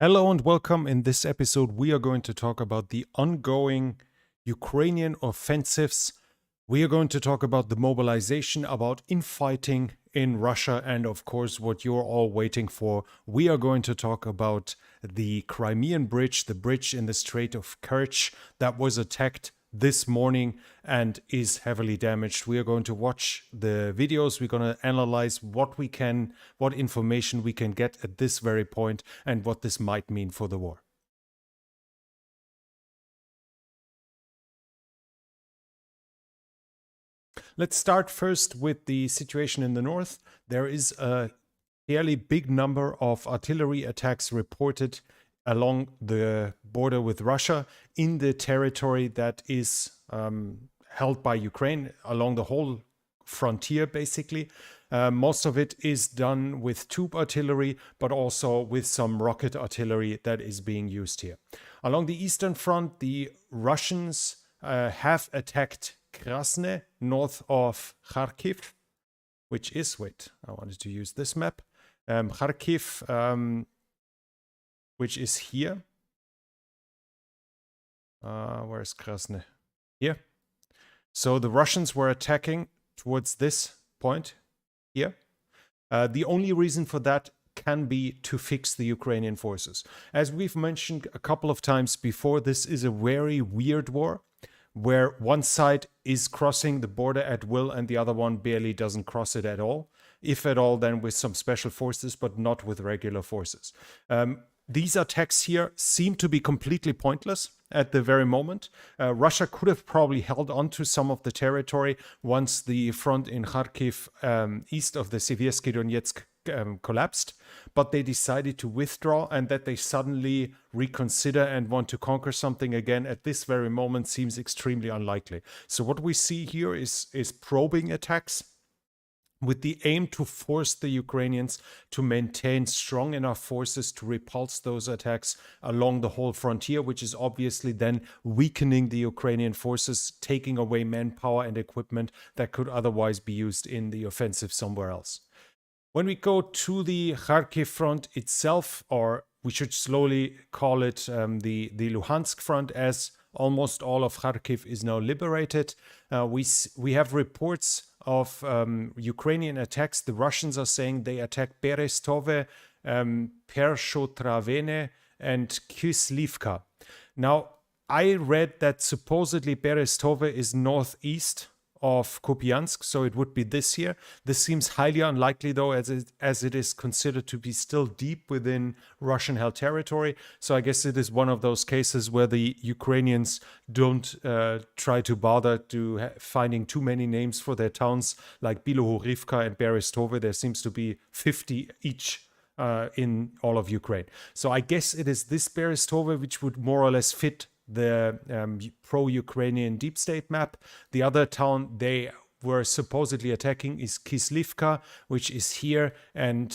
Hello and welcome. In this episode, we are going to talk about the ongoing Ukrainian offensives. We are going to talk about the mobilization, about infighting in Russia, and of course, what you're all waiting for. We are going to talk about the Crimean bridge, the bridge in the Strait of Kerch that was attacked this morning and is heavily damaged. We are going to watch the videos. We're going to analyze what information we can get at this very point and what this might mean for the war. Let's start first with the situation in the north. There is a fairly big number of artillery attacks reported along the border with Russia in the territory that is held by Ukraine along the whole frontier, basically. Most of it is done with tube artillery, but also with some rocket artillery that is being used here. Along the eastern front, the Russians have attacked Krasne, north of Kharkiv, which is, I wanted to use this map. Kharkiv, which is here. Where's Krasne? Here. So the Russians were attacking towards this point here. The only reason for that can be to fix the Ukrainian forces. As we've mentioned a couple of times before, this is a very weird war where one side is crossing the border at will and the other one barely doesn't cross it at all. If at all, then with some special forces, but not with regular forces. These attacks here seem to be completely pointless at the very moment. Russia could have probably held on to some of the territory once the front in Kharkiv, east of the Siversky Donetsk, collapsed, but they decided to withdraw, and that they suddenly reconsider and want to conquer something again at this very moment seems extremely unlikely. So what we see here is probing attacks with the aim to force the Ukrainians to maintain strong enough forces to repulse those attacks along the whole frontier, which is obviously then weakening the Ukrainian forces, taking away manpower and equipment that could otherwise be used in the offensive somewhere else. When we go to the Kharkiv front itself, or we should slowly call it the Luhansk front, as almost all of Kharkiv is now liberated, we have reports of Ukrainian attacks. The Russians are saying they attacked Berestove, Pershotravene, and Kyslivka. Now, I read that supposedly Berestove is northeast of Kupiansk, so it would be this here. This seems highly unlikely, though, as it is considered to be still deep within Russian-held territory. So I guess it is one of those cases where the Ukrainians don't try to bother to finding too many names for their towns, like Bilohorivka and Berestove. There seems to be 50 each in all of Ukraine. So I guess it is this Berestove which would more or less fit the pro-Ukrainian deep state map. The other town they were supposedly attacking is Kyslivka, which is here, and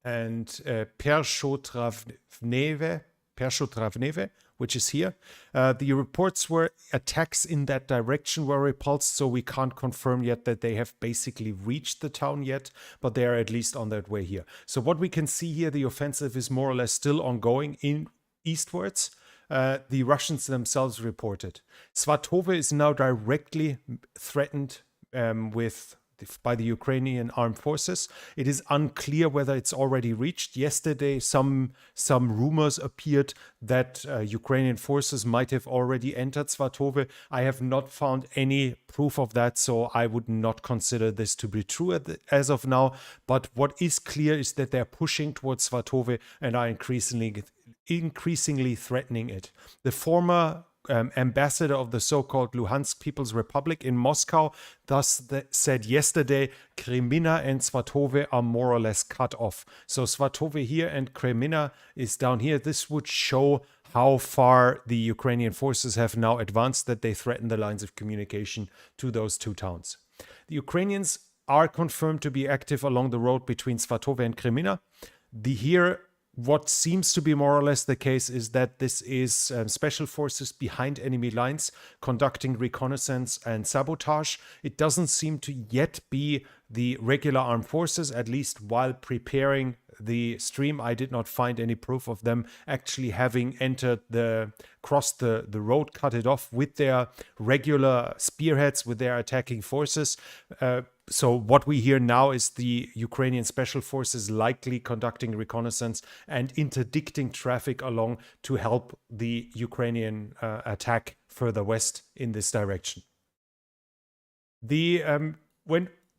Pershotravneve, which is here. The reports were attacks in that direction were repulsed, so we can't confirm yet that they have basically reached the town yet, but they are at least on their way here. So what we can see here, the offensive is more or less still ongoing in eastwards. The Russians themselves reported. Svatove is now directly threatened by the Ukrainian armed forces. It is unclear whether it's already reached. Yesterday, some rumors appeared that Ukrainian forces might have already entered Svatove. I have not found any proof of that, so I would not consider this to be true as of now. But what is clear is that they're pushing towards Svatove and are increasingly threatening it. The former ambassador of the so-called Luhansk People's Republic in Moscow thus said yesterday, Crimea and Svatove are more or less cut off. So Svatove here and Crimea is down here. This would show how far the Ukrainian forces have now advanced, that they threaten the lines of communication to those two towns. The Ukrainians are confirmed to be active along the road between Svatove and Crimea. What seems to be more or less the case is that this is special forces behind enemy lines conducting reconnaissance and sabotage. It doesn't seem to yet be the regular armed forces, at least while preparing the stream, I did not find any proof of them actually having crossed the road, cut it off with their regular spearheads, with their attacking forces. So what we hear now is the Ukrainian special forces likely conducting reconnaissance and interdicting traffic along to help the Ukrainian attack further west in this direction.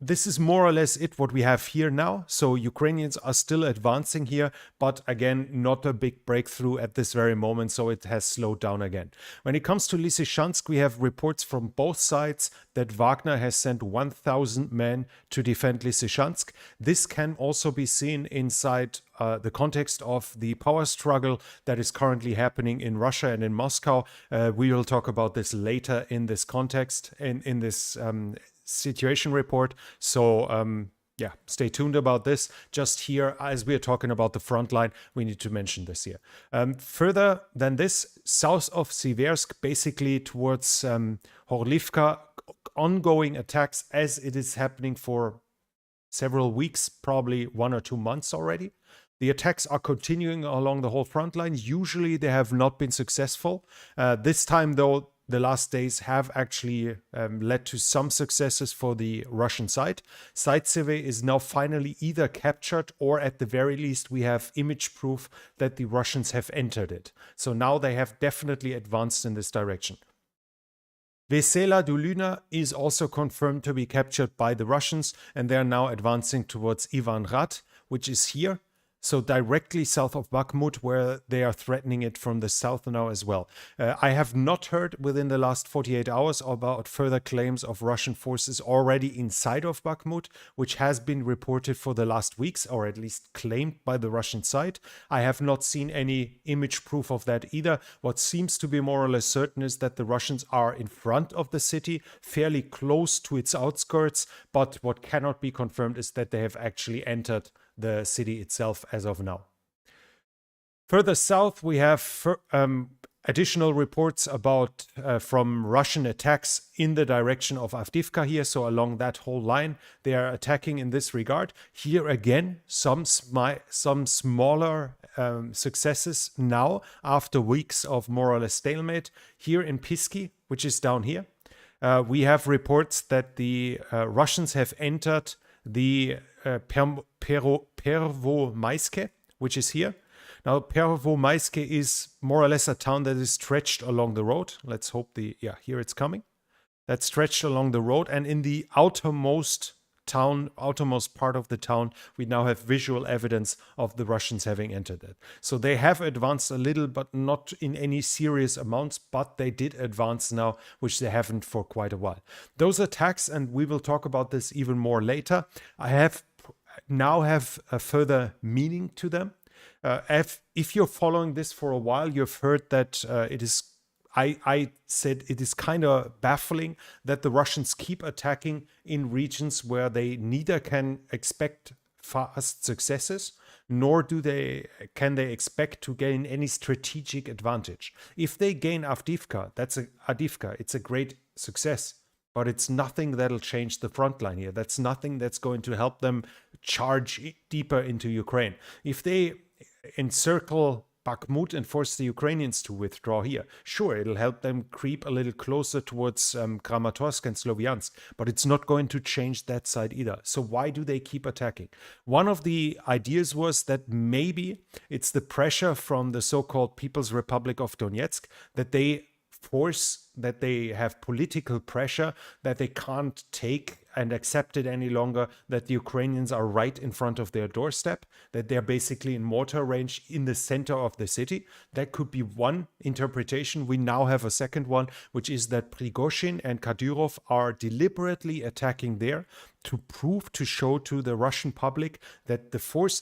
This is more or less what we have here now. So Ukrainians are still advancing here, but again, not a big breakthrough at this very moment. So it has slowed down again. When it comes to Lysychansk, we have reports from both sides that Wagner has sent 1,000 men to defend Lysychansk. This can also be seen inside the context of the power struggle that is currently happening in Russia and in Moscow. We will talk about this later in this context, in this situation report. So yeah, stay tuned about this. Just here, as we are talking about the front line, we need to mention this here. Further than this, south of Siversk, basically towards Horlivka, ongoing attacks as it is happening for several weeks, probably 1 or 2 months already. The attacks are continuing along the whole front line. Usually they have not been successful. This time, though, the last days have actually led to some successes for the Russian side. Zaitsevo is now finally either captured or at the very least we have image proof that the Russians have entered it. So now they have definitely advanced in this direction. Vesela Dolina is also confirmed to be captured by the Russians, and they are now advancing towards Ivanrad, which is here. So directly south of Bakhmut, where they are threatening it from the south now as well. I have not heard within the last 48 hours about further claims of Russian forces already inside of Bakhmut, which has been reported for the last weeks, or at least claimed by the Russian side. I have not seen any image proof of that either. What seems to be more or less certain is that the Russians are in front of the city, fairly close to its outskirts, but what cannot be confirmed is that they have actually entered the city itself as of now. Further south, we have additional reports about from Russian attacks in the direction of Avdiivka here. So along that whole line, they are attacking in this regard. Here again, some smaller successes now after weeks of more or less stalemate. Here in Pisky, which is down here, we have reports that the Russians have entered the Pervomaiske, which is here. Now, Pervomaiske is more or less a town that is stretched along the road. Let's hope here it's coming. That's stretched along the road, and in the outermost part of the town, we now have visual evidence of the Russians having entered it. So they have advanced a little, but not in any serious amounts, but they did advance now, which they haven't for quite a while. Those attacks, and we will talk about this even more later, now have a further meaning to them. If you're following this for a while, you've heard that I said it is kind of baffling that the Russians keep attacking in regions where they neither can expect fast successes, nor can they expect to gain any strategic advantage. If they gain Avdiivka, it's a great success, but it's nothing that'll change the front line here. That's nothing that's going to help them charge deeper into Ukraine. If they encircle Bakhmut and force the Ukrainians to withdraw here, sure, it'll help them creep a little closer towards Kramatorsk and Sloviansk, but it's not going to change that side either. So why do they keep attacking? One of the ideas was that maybe it's the pressure from the so-called People's Republic of Donetsk that they have political pressure that they can't take and accept it any longer, that the Ukrainians are right in front of their doorstep, that they're basically in mortar range in the center of the city. That could be one interpretation. We now have a second one, which is that Prigozhin and Kadyrov are deliberately attacking there to show to the Russian public that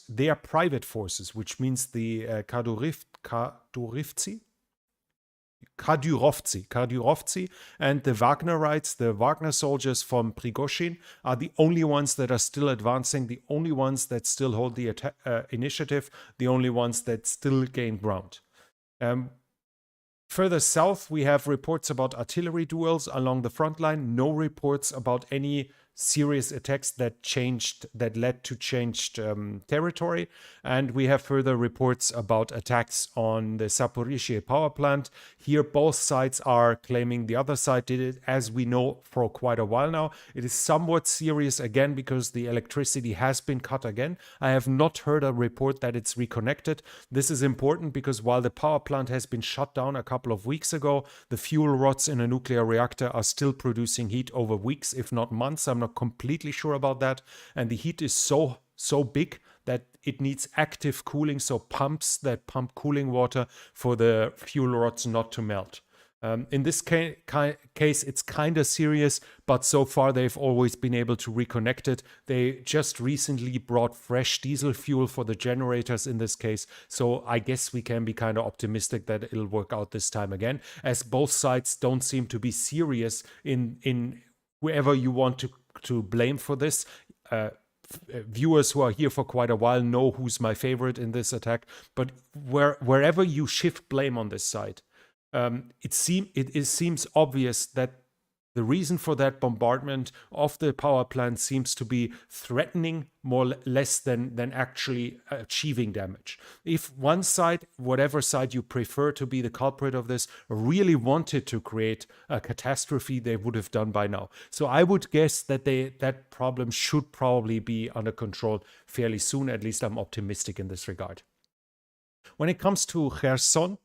their private forces, which means the Kadyrovtsi and the Wagnerites, the Wagner soldiers from Prigozhin, are the only ones that are still advancing, the only ones that still hold the initiative, the only ones that still gain ground. Further south, we have reports about artillery duels along the front line, no reports about any serious attacks that led to changed territory. And we have further reports about attacks on the Zaporizhzhia power plant. Here both sides are claiming the other side did it, as we know for quite a while now. It is somewhat serious again because the electricity has been cut again. I have not heard a report that it's reconnected. This is important because while the power plant has been shut down a couple of weeks ago, the fuel rods in a nuclear reactor are still producing heat over weeks, if not months. I'm not completely sure about that. And the heat is so big that it needs active cooling, so pumps that pump cooling water for the fuel rods not to melt. In this case, it's kind of serious, but so far they've always been able to reconnect it. They just recently brought fresh diesel fuel for the generators in this case, so I guess we can be kind of optimistic that it'll work out this time again, as both sides don't seem to be serious in whoever you want to blame for this. Viewers who are here for quite a while know who's my favorite in this attack, but wherever you shift blame on this side, it seems obvious that the reason for that bombardment of the power plant seems to be threatening more or less than actually achieving damage. If one side, whatever side you prefer to be the culprit of this, really wanted to create a catastrophe, they would have done by now. So I would guess that that problem should probably be under control fairly soon. At least I'm optimistic in this regard. When it comes to Kherson,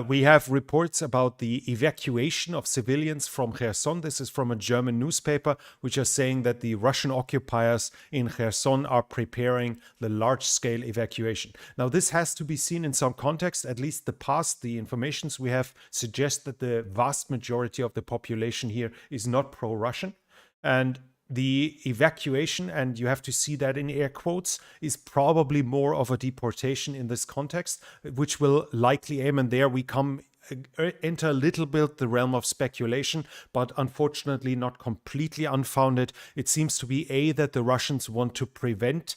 we have reports about the evacuation of civilians from Kherson. This is from a German newspaper, which are saying that the Russian occupiers in Kherson are preparing the large-scale evacuation. Now, this has to be seen in some context. At least the informations we have suggest that the vast majority of the population here is not pro-Russian. And the evacuation, and you have to see that in air quotes, is probably more of a deportation in this context, which will likely aim, and there we enter a little bit the realm of speculation, but unfortunately not completely unfounded. It seems to be that the Russians want to prevent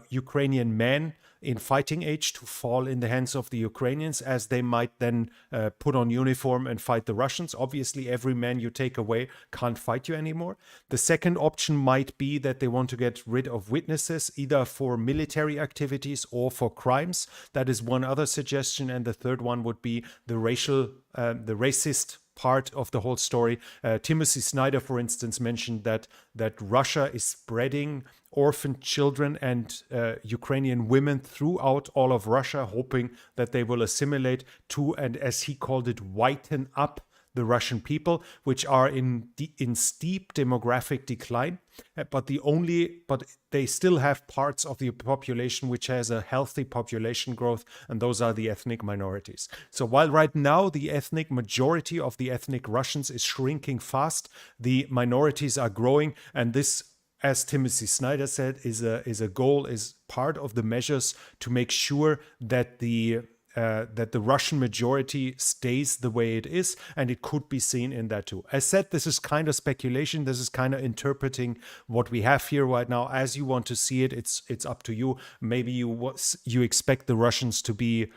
Ukrainian men in fighting age to fall in the hands of the Ukrainians, as they might then put on uniform and fight the Russians. Obviously, every man you take away can't fight you anymore. The second option might be that they want to get rid of witnesses, either for military activities or for crimes. That is one other suggestion. And the third one would be the racist part of the whole story. Timothy Snyder, for instance, mentioned that Russia is spreading orphaned children and Ukrainian women throughout all of Russia, hoping that they will assimilate to, and as he called it, whiten up the Russian people, which are in steep demographic decline, but they still have parts of the population which has a healthy population growth, and those are the ethnic minorities. So while right now the ethnic majority of the ethnic Russians is shrinking fast, the minorities are growing, and this, as Timothy Snyder said, is part of the measures to make sure that the Russian majority stays the way it is, and it could be seen in that too. As said, this is kind of speculation. This is kind of interpreting what we have here right now as you want to see it. It's up to you. Maybe you expect the Russians to be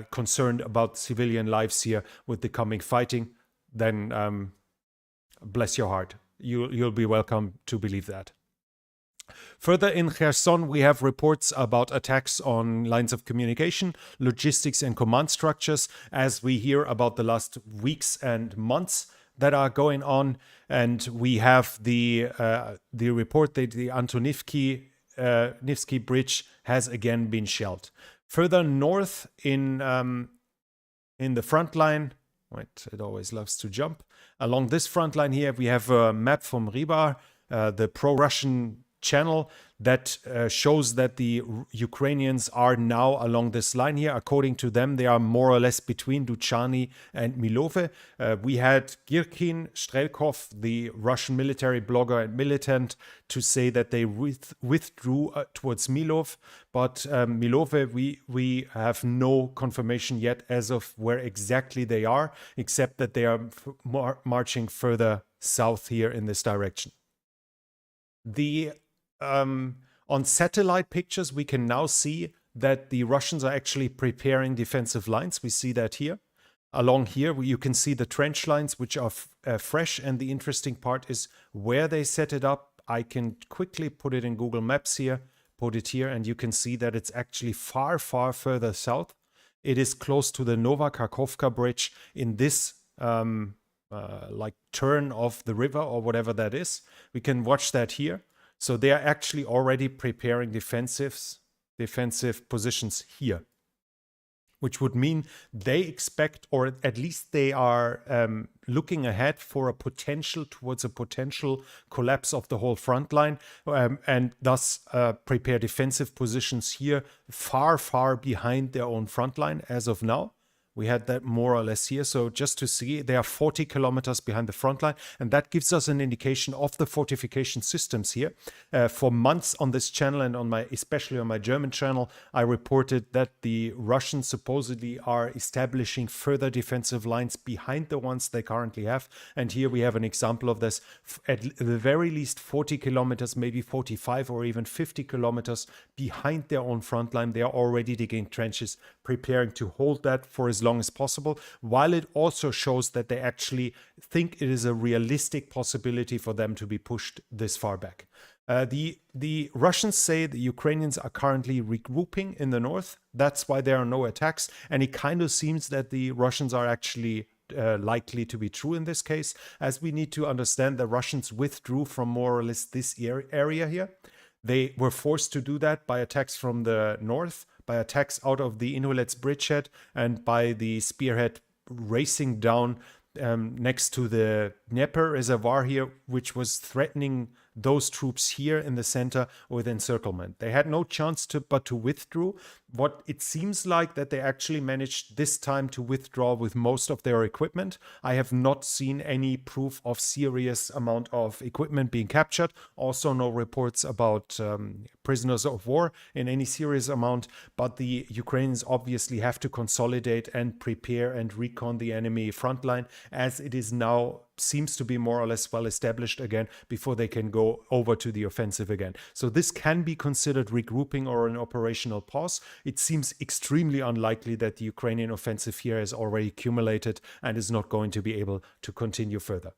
concerned about civilian lives here with the coming fighting. Then bless your heart. You'll be welcome to believe that. Further in Kherson, we have reports about attacks on lines of communication, logistics, and command structures, as we hear about the last weeks and months that are going on. And we have the report that the Antonivsky Bridge has again been shelled. Further north in the front line, wait, it always loves to jump. Along this front line here, we have a map from Ribar, the pro-Russian channel that shows that the Ukrainians are now along this line here. According to them, they are more or less between Duchany and Milove. We had Girkin Strelkov, the Russian military blogger and militant, to say that they withdrew towards Milov, but Milove, we have no confirmation yet as of where exactly they are, except that they are marching further south here in this direction. On satellite pictures, we can now see that the Russians are actually preparing defensive lines. We see that here. Along here, you can see the trench lines, which are fresh. And the interesting part is where they set it up. I can quickly put it in Google Maps here, put it here, and you can see that it's actually far, far further south. It is close to the Nova Kakhovka bridge in this like turn of the river or whatever that is. We can watch that here. So they are actually already preparing defensive positions here, which would mean they expect, or at least they are looking ahead for towards a potential collapse of the whole front line, and thus prepare defensive positions here far, far behind their own front line as of now. We had that more or less here. So just to see, they are 40 kilometers behind the front line. And that gives us an indication of the fortification systems here. For months on this channel and especially on my German channel, I reported that the Russians supposedly are establishing further defensive lines behind the ones they currently have. And here we have an example of this. At the very least 40 kilometers, maybe 45 or even 50 kilometers behind their own front line. They are already digging trenches, preparing to hold that for as long as possible, while it also shows that they actually think it is a realistic possibility for them to be pushed this far back. The Russians say the Ukrainians are currently regrouping in the north. That's why there are no attacks. And it kind of seems that the Russians are actually likely to be true in this case, as we need to understand the Russians withdrew from more or less this area here. They were forced to do that by attacks from the north, by attacks out of the Inhulets bridgehead, and by the spearhead racing down next to the Dnieper reservoir here, which was threatening those troops here in the center with encirclement. They had no chance but to withdraw. What it seems like that they actually managed this time to withdraw with most of their equipment. I have not seen any proof of serious amount of equipment being captured. Also no reports about prisoners of war in any serious amount, but the Ukrainians obviously have to consolidate and prepare and recon the enemy front line, as it is now seems to be more or less well established again before they can go over to the offensive again. So this can be considered regrouping or an operational pause. It seems extremely unlikely that the Ukrainian offensive here has already accumulated and is not going to be able to continue further.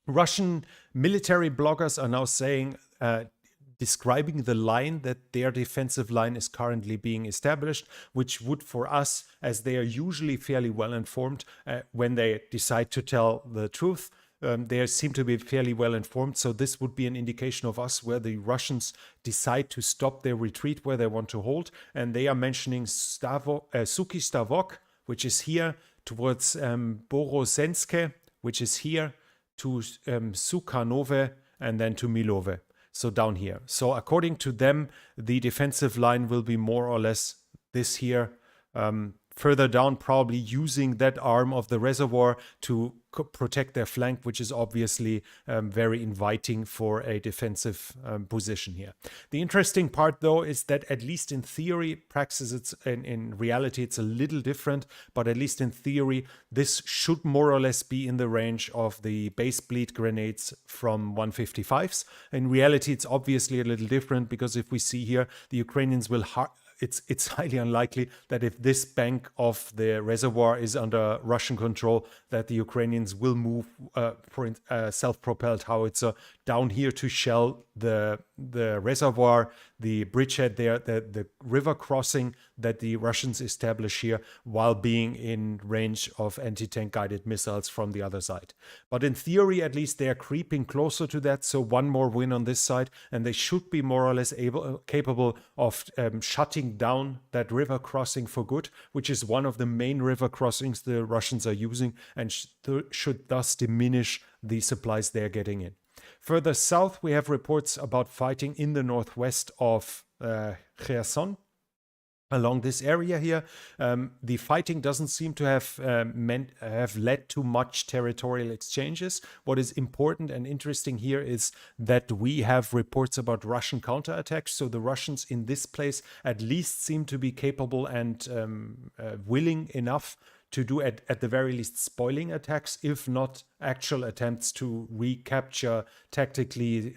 Russian military bloggers are now saying, describing the line that their defensive line is currently being established, which would for us, as they are usually fairly well informed when they decide to tell the truth, they seem to be fairly well informed. So this would be an indication of us where the Russians decide to stop their retreat where they want to hold. And they are mentioning Suki Stavok, which is here, towards Borosenske, which is here, to Sukhanove, and then to Milove. So down here. So according to them, the defensive line will be more or less this here. Further down, probably using that arm of the reservoir to protect their flank, which is obviously very inviting for a defensive position here. The interesting part, though, is that at least in theory, praxis, it's in reality, it's a little different, but at least in theory, this should more or less be in the range of the base bleed grenades from 155s. In reality, it's obviously a little different, because if we see here, the Ukrainians will it's highly unlikely that if this bank of the reservoir is under Russian control, that the Ukrainians will move for a self-propelled howitzer down here to shell the reservoir, the bridgehead there, the river crossing that the Russians establish here, while being in range of anti-tank guided missiles from the other side. But in theory, at least, they are creeping closer to that. So one more win on this side, and they should be more or less capable of shutting down that river crossing for good, which is one of the main river crossings the Russians are using, and should thus diminish the supplies they're getting in. Further south, we have reports about fighting in the northwest of Kherson. Along this area here, the fighting doesn't seem to have led to much territorial exchanges. What is important and interesting here is that we have reports about Russian counterattacks. So the Russians in this place at least seem to be capable and willing enough to do at the very least spoiling attacks, if not actual attempts to recapture tactically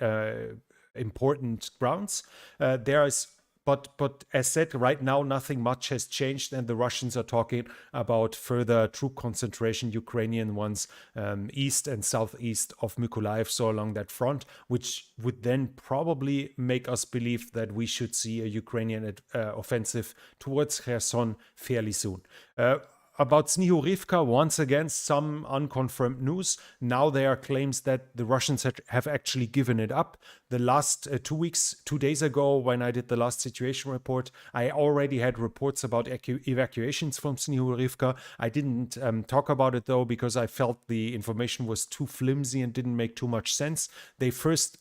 important grounds. There is but as said, right now nothing much has changed, and the Russians are talking about further troop concentration, Ukrainian ones, east and southeast of Mykolaiv, so along that front, which would then probably make us believe that we should see a Ukrainian offensive towards Kherson fairly soon. About Snihurivka, once again, some unconfirmed news. Now there are claims that the Russians have actually given it up. The last 2 days ago, when I did the last situation report, I already had reports about evacuations from Snihurivka. I didn't talk about it though, because I felt the information was too flimsy and didn't make too much sense. They first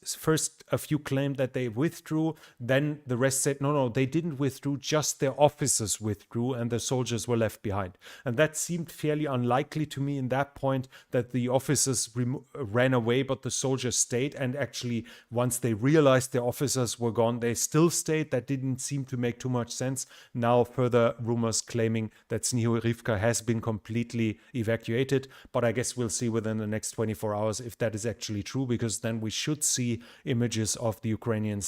a few claimed that they withdrew. Then the rest said, no, they didn't withdraw, just their officers withdrew and the soldiers were left behind. And that seemed fairly unlikely to me in that point, that the officers ran away, but the soldiers stayed. And actually, once they realized their officers were gone, they still stayed. That didn't seem to make too much sense. Now further rumors claiming that Snihurivka has been completely evacuated. But I guess we'll see within the next 24 hours if that is actually true, because then we should see images of the Ukrainian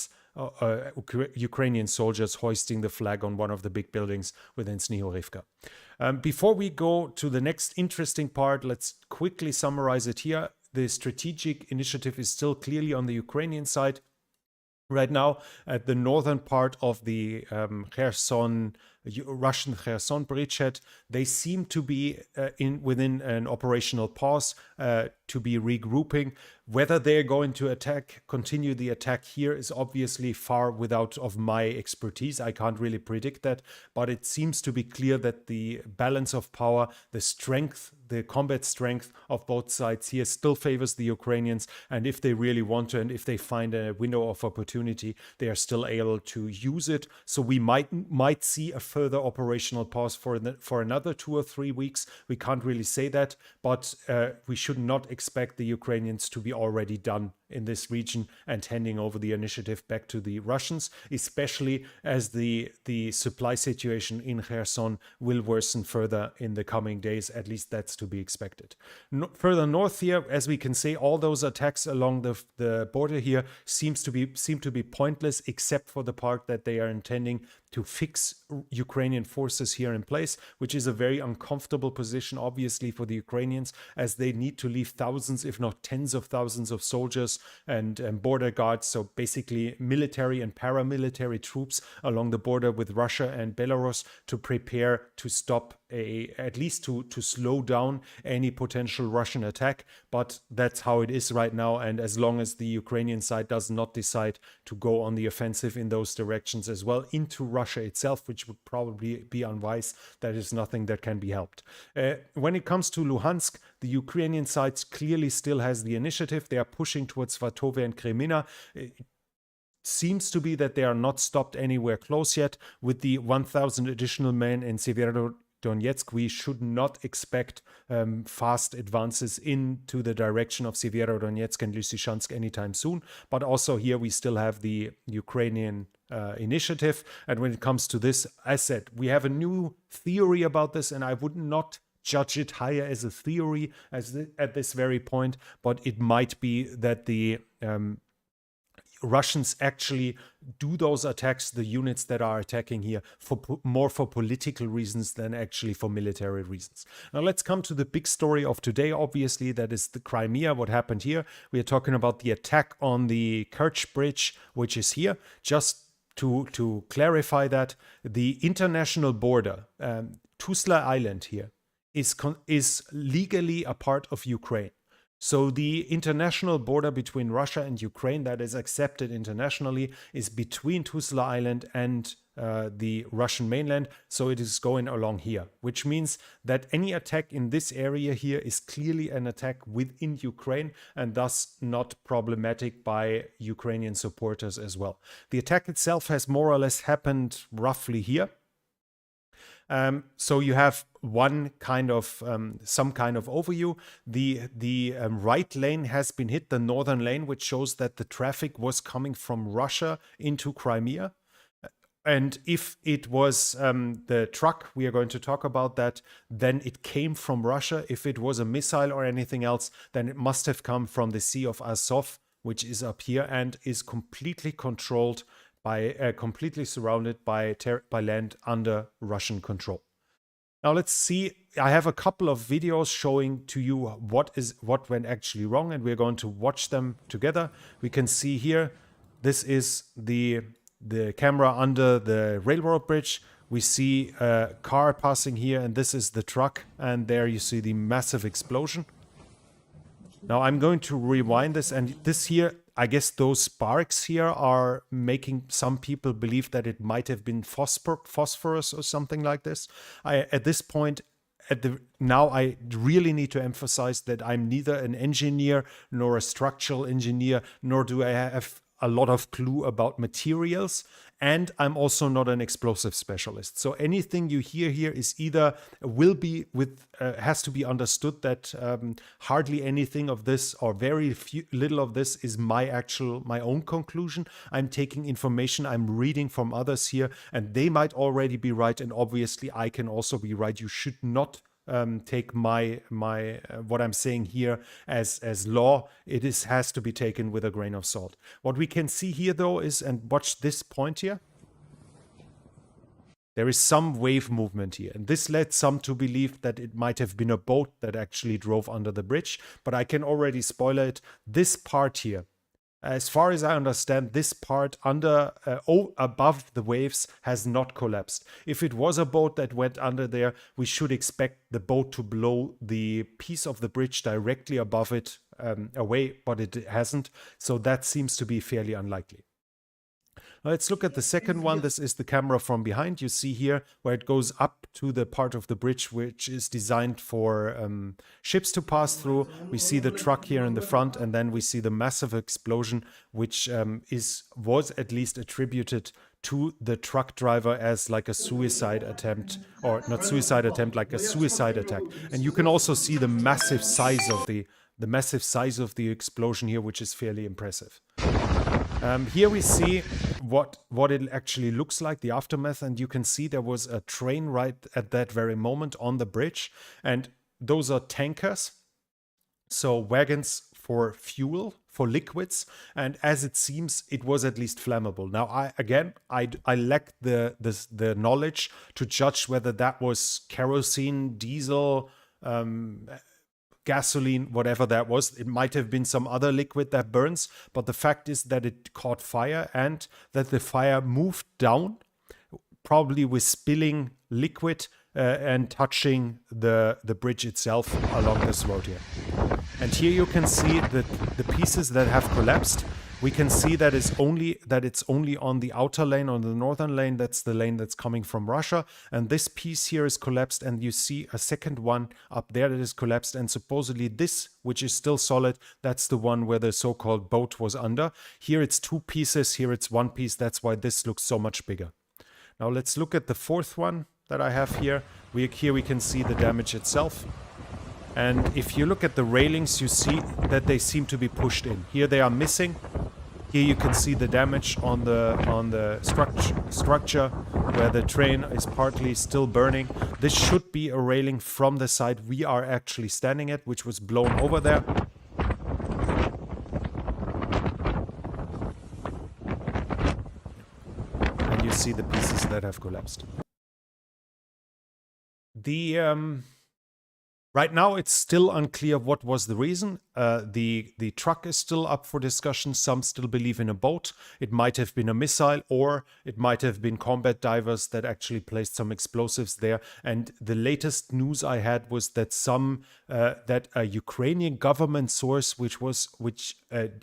soldiers hoisting the flag on one of the big buildings within Snihurivka. Before we go to the next interesting part, let's quickly summarize it here. The strategic initiative is still clearly on the Ukrainian side. Right now, at the northern part of the Russian Kherson bridgehead, they seem to be within an operational pause, to be regrouping. Whether they're going to continue the attack here is obviously far without of my expertise. I can't really predict that, but it seems to be clear that the balance of power, the strength, the combat strength of both sides here still favors the Ukrainians. And if they really want to, and if they find a window of opportunity, they are still able to use it. So we might see a further operational pause for another 2 or 3 weeks. We can't really say that, but we should not expect the Ukrainians to be already done in this region and handing over the initiative back to the Russians, especially as the supply situation in Kherson will worsen further in the coming days. At least that's to be expected. Further north here, as we can say, all those attacks along the border here seem to be pointless, except for the part that they are intending to fix Ukrainian forces here in place, which is a very uncomfortable position, obviously, for the Ukrainians, as they need to leave thousands, if not tens of thousands of soldiers and border guards, so basically military and paramilitary troops along the border with Russia and Belarus, to prepare to stop at least to slow down any potential Russian attack. But that's how it is right now, and as long as the Ukrainian side does not decide to go on the offensive in those directions as well into Russia itself, which would probably be unwise, that is nothing that can be helped. When it comes to Luhansk, the Ukrainian side clearly still has the initiative. They are pushing towards Svatove and Crimean. Seems to be that they are not stopped anywhere close yet. With the 1,000 additional men in Severodonetsk, we should not expect fast advances into the direction of Severodonetsk and Lysychansk anytime soon. But also here we still have the Ukrainian initiative. And when it comes to this, as said, we have a new theory about this, and I would not judge it higher as a theory at this very point, but it might be that the Russians actually do those attacks, the units that are attacking here, more for political reasons than actually for military reasons. Now let's come to the big story of today, obviously, that is the Crimea, what happened here. We are talking about the attack on the Kerch Bridge, which is here. Just to clarify that, the international border, Tuzla Island here, is legally a part of Ukraine. So the international border between Russia and Ukraine that is accepted internationally is between Tuzla Island and the Russian mainland. So it is going along here, which means that any attack in this area here is clearly an attack within Ukraine and thus not problematic by Ukrainian supporters as well. The attack itself has more or less happened roughly here. So you have one kind of some kind of overview. The right lane has been hit, the northern lane, which shows that the traffic was coming from Russia into Crimea. And if it was the truck, we are going to talk about that, then it came from Russia. If it was a missile or anything else, then it must have come from the Sea of Azov, which is up here and is completely controlled by completely surrounded by land under Russian control. Now let's see. I have a couple of videos showing to you what went actually wrong, and we're going to watch them together. We can see here, this is the camera under the railroad bridge. We see a car passing here, and this is the truck, and there you see the massive explosion. Now I'm going to rewind this, and this here, I guess those sparks here are making some people believe that it might have been phosphorus or something like this. At this point, now I really need to emphasize that I'm neither an engineer nor a structural engineer, nor do I have a lot of clue about materials, and I'm also not an explosive specialist. So anything you hear here is either has to be understood that hardly anything of this, or very little of this, is my own conclusion. I'm taking information I'm reading from others here, and they might already be right, and obviously I can also be right. You should not take my what I'm saying here as law. It has to be taken with a grain of salt. What we can see here though is, and watch this point here, there is some wave movement here, and this led some to believe that it might have been a boat that actually drove under the bridge, but I can already spoiler it. This part here, as far as I understand, this part above the waves has not collapsed. If it was a boat that went under there, we should expect the boat to blow the piece of the bridge directly above it away, but it hasn't. So that seems to be fairly unlikely. Now let's look at the second one. This is the camera from behind. You see here where it goes up to the part of the bridge which is designed for ships to pass through. We see the truck here in the front, and then we see the massive explosion, which was at least attributed to the truck driver as like a suicide attempt, or not suicide attempt, like a suicide attack. And you can also see the massive size of the explosion here, which is fairly impressive. Here we see what it actually looks like, the aftermath, and you can see there was a train right at that very moment on the bridge, and those are tankers, so wagons for fuel, for liquids, and as it seems, it was at least flammable. Now, I lack the knowledge to judge whether that was kerosene, diesel, gasoline, whatever that was. It might have been some other liquid that burns, but the fact is that it caught fire, and that the fire moved down, probably with spilling liquid and touching the bridge itself along this road here. And here you can see the pieces that have collapsed. We can see that it's only on the outer lane, on the northern lane. That's the lane that's coming from Russia. And this piece here is collapsed, and you see a second one up there that is collapsed. And supposedly this, which is still solid, that's the one where the so-called boat was under. Here it's two pieces, here it's one piece. That's why this looks so much bigger. Now let's look at the fourth one that I have here. Here we can see the damage itself. And if you look at the railings, you see that they seem to be pushed in. Here they are missing. Here you can see the damage on the structure where the train is partly still burning. This should be a railing from the side we are actually standing at, which was blown over there. And you see the pieces that have collapsed. Right now, it's still unclear what was the reason. The truck is still up for discussion. Some still believe in a boat. It might have been a missile, or it might have been combat divers that actually placed some explosives there. And the latest news I had was that that a Ukrainian government source, which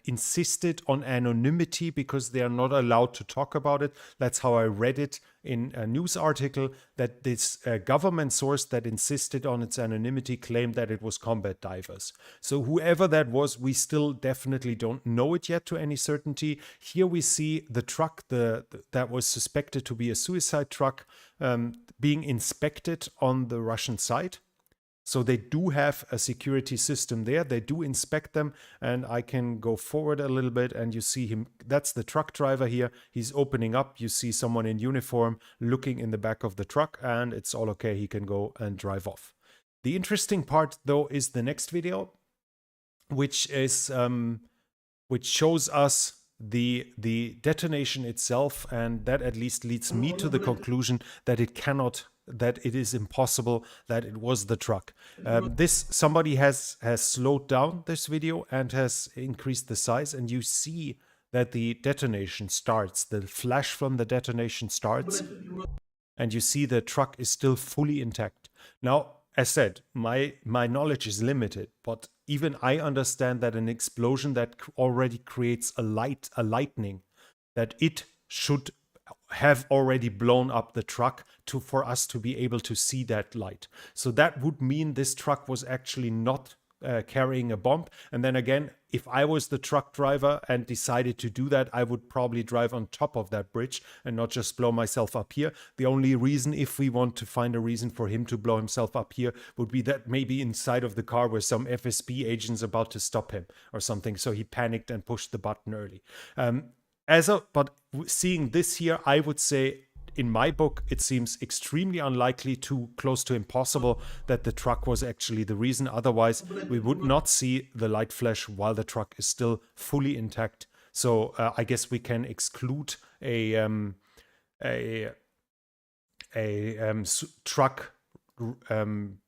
insisted on anonymity because they are not allowed to talk about it. That's how I read it in a news article, that this government source that insisted on its anonymity claimed that it was combat divers. So whoever that was, we still definitely don't know it yet to any certainty. Here we see the truck that was suspected to be a suicide truck being inspected on the Russian side. So they do have a security system there. They do inspect them, and I can go forward a little bit, and you see him. That's the truck driver here. He's opening up. You see someone in uniform looking in the back of the truck, and it's all okay. He can go and drive off. The interesting part, though, is the next video, which shows us the detonation itself, and that at least leads me to the conclusion that it is impossible that it was the truck. Somebody has slowed down this video and has increased the size, and you see that the detonation starts. The flash from the detonation starts, and you see the truck is still fully intact. Now, as said, my knowledge is limited, but even I understand that an explosion that already creates a lightning, that it should have already blown up the truck for us to be able to see that light. So that would mean this truck was actually not carrying a bomb. And then again, if I was the truck driver and decided to do that, I would probably drive on top of that bridge and not just blow myself up here. The only reason, if we want to find a reason for him to blow himself up here, would be that maybe inside of the car were some FSB agents about to stop him or something. So he panicked and pushed the button early. But seeing this here, I would say, in my book, it seems extremely unlikely, too close to impossible, that the truck was actually the reason. Otherwise, we would not see the light flash while the truck is still fully intact. So I guess we can exclude a truck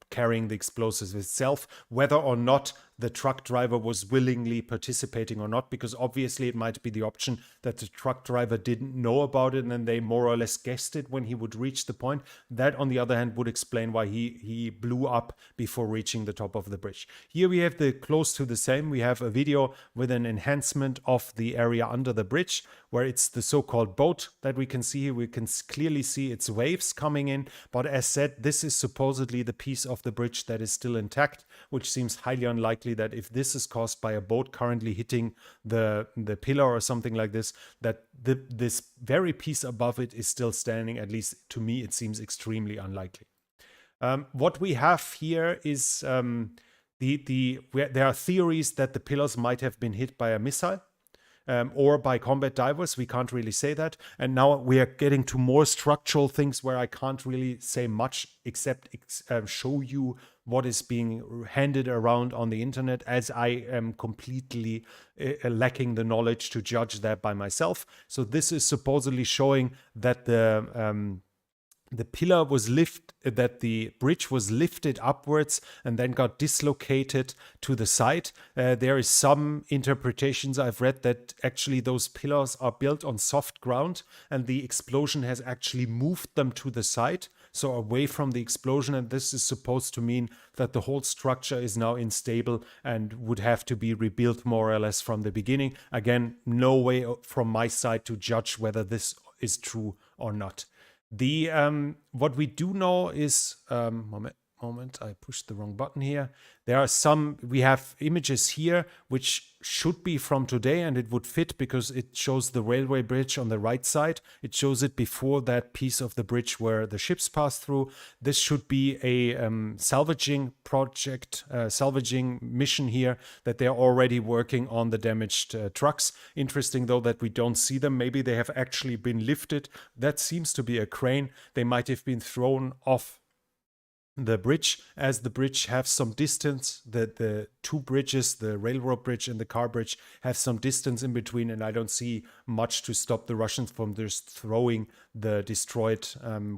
carrying the explosives itself, whether or not the truck driver was willingly participating or not, because obviously it might be the option that the truck driver didn't know about it and then they more or less guessed it when he would reach the point. That, on the other hand, would explain why he blew up before reaching the top of the bridge. Here we have the close to the same. We have a video with an enhancement of the area under the bridge, where it's the so-called boat that we can see here. We can clearly see its waves coming in, but as said, this is supposedly the piece of the bridge that is still intact, which seems highly unlikely that if this is caused by a boat currently hitting the pillar or something like this, that this very piece above it is still standing. At least to me, it seems extremely unlikely. What we have here is there are theories that the pillars might have been hit by a missile. Or by combat divers. We can't really say that. And now we are getting to more structural things where I can't really say much except show you what is being handed around on the internet, as I am completely lacking the knowledge to judge that by myself. So this is supposedly showing that the pillar was that the bridge was lifted upwards and then got dislocated to the side. There is some interpretations I've read that actually those pillars are built on soft ground and the explosion has actually moved them to the side, so away from the explosion. And this is supposed to mean that the whole structure is now unstable and would have to be rebuilt more or less from the beginning. Again, no way from my side to judge whether this is true or not. What we do know is moment, I pushed the wrong button here. We have images here which should be from today, and it would fit because it shows the railway bridge on the right side. It shows it before that piece of the bridge where the ships pass through. This should be a salvaging project, salvaging mission here, that they're already working on the damaged trucks. Interesting though that we don't see them. Maybe they have actually been lifted. That seems to be a crane. They might have been thrown off the bridge, as the bridge have some distance. The two bridges, the railroad bridge and the car bridge, have some distance in between, and I don't see much to stop the Russians from just throwing the destroyed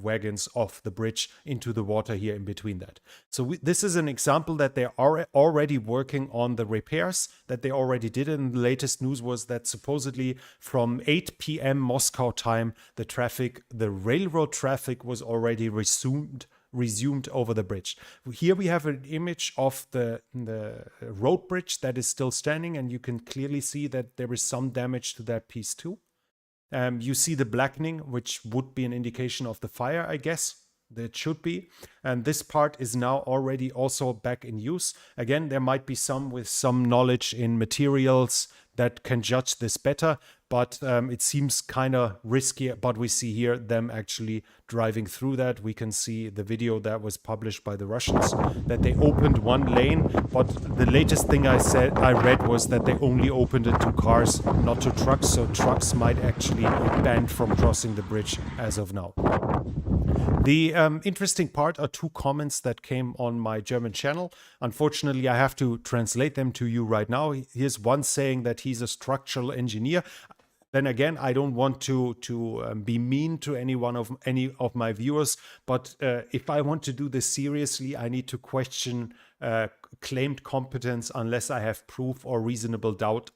wagons off the bridge into the water here in between that. So this is an example that they are already working on the repairs that they already did, and the latest news was that supposedly from 8 p.m. Moscow time, the railroad traffic was already resumed over the bridge. Here we have an image of the road bridge that is still standing, and you can clearly see that there is some damage to that piece too. You see the blackening, which would be an indication of the fire, I guess. That should be. And this part is now already also back in use. Again, there might be some with some knowledge in materials that can judge this better, but it seems kind of risky. But we see here them actually driving through that. We can see the video that was published by the Russians, that they opened one lane, but the latest thing I read was that they only opened it to cars, not to trucks. So trucks might actually be banned from crossing the bridge as of now. The interesting part are two comments that came on my German channel. Unfortunately, I have to translate them to you right now. Here's one saying that he's a structural engineer. then again, I don't want to be mean to any of my viewers, but if I want to do this seriously, I need to question claimed competence unless I have proof or reasonable doubt,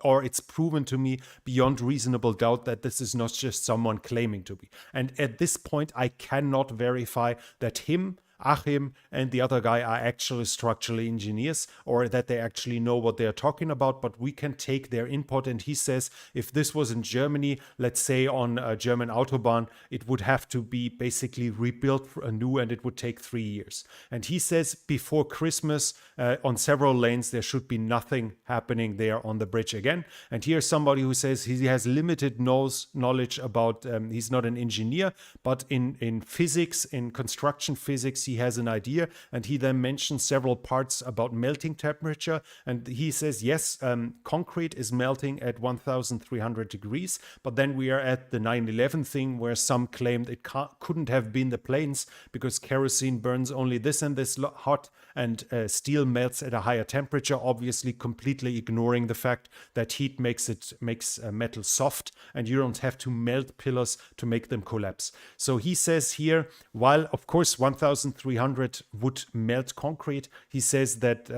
or it's proven to me beyond reasonable doubt that this is not just someone claiming to be. And at this point, I cannot verify that him, Achim, and the other guy are actually structural engineers, or that they actually know what they're talking about, but we can take their input. And he says if this was in Germany, let's say on a German Autobahn, it would have to be basically rebuilt anew, and it would take 3 years. And he says before Christmas, on several lanes, there should be nothing happening there on the bridge again. And here's somebody who says he has limited knowledge about, he's not an engineer, but in physics, in construction physics, he has an idea, and he then mentions several parts about melting temperature. And he says, yes, concrete is melting at 1,300 degrees, but then we are at the 9/11 thing where some claimed it couldn't have been the planes because kerosene burns only this and this hot, and steel melts at a higher temperature, obviously completely ignoring the fact that heat makes metal soft, and you don't have to melt pillars to make them collapse. So he says here, while of course 1,300 would melt concrete, he says that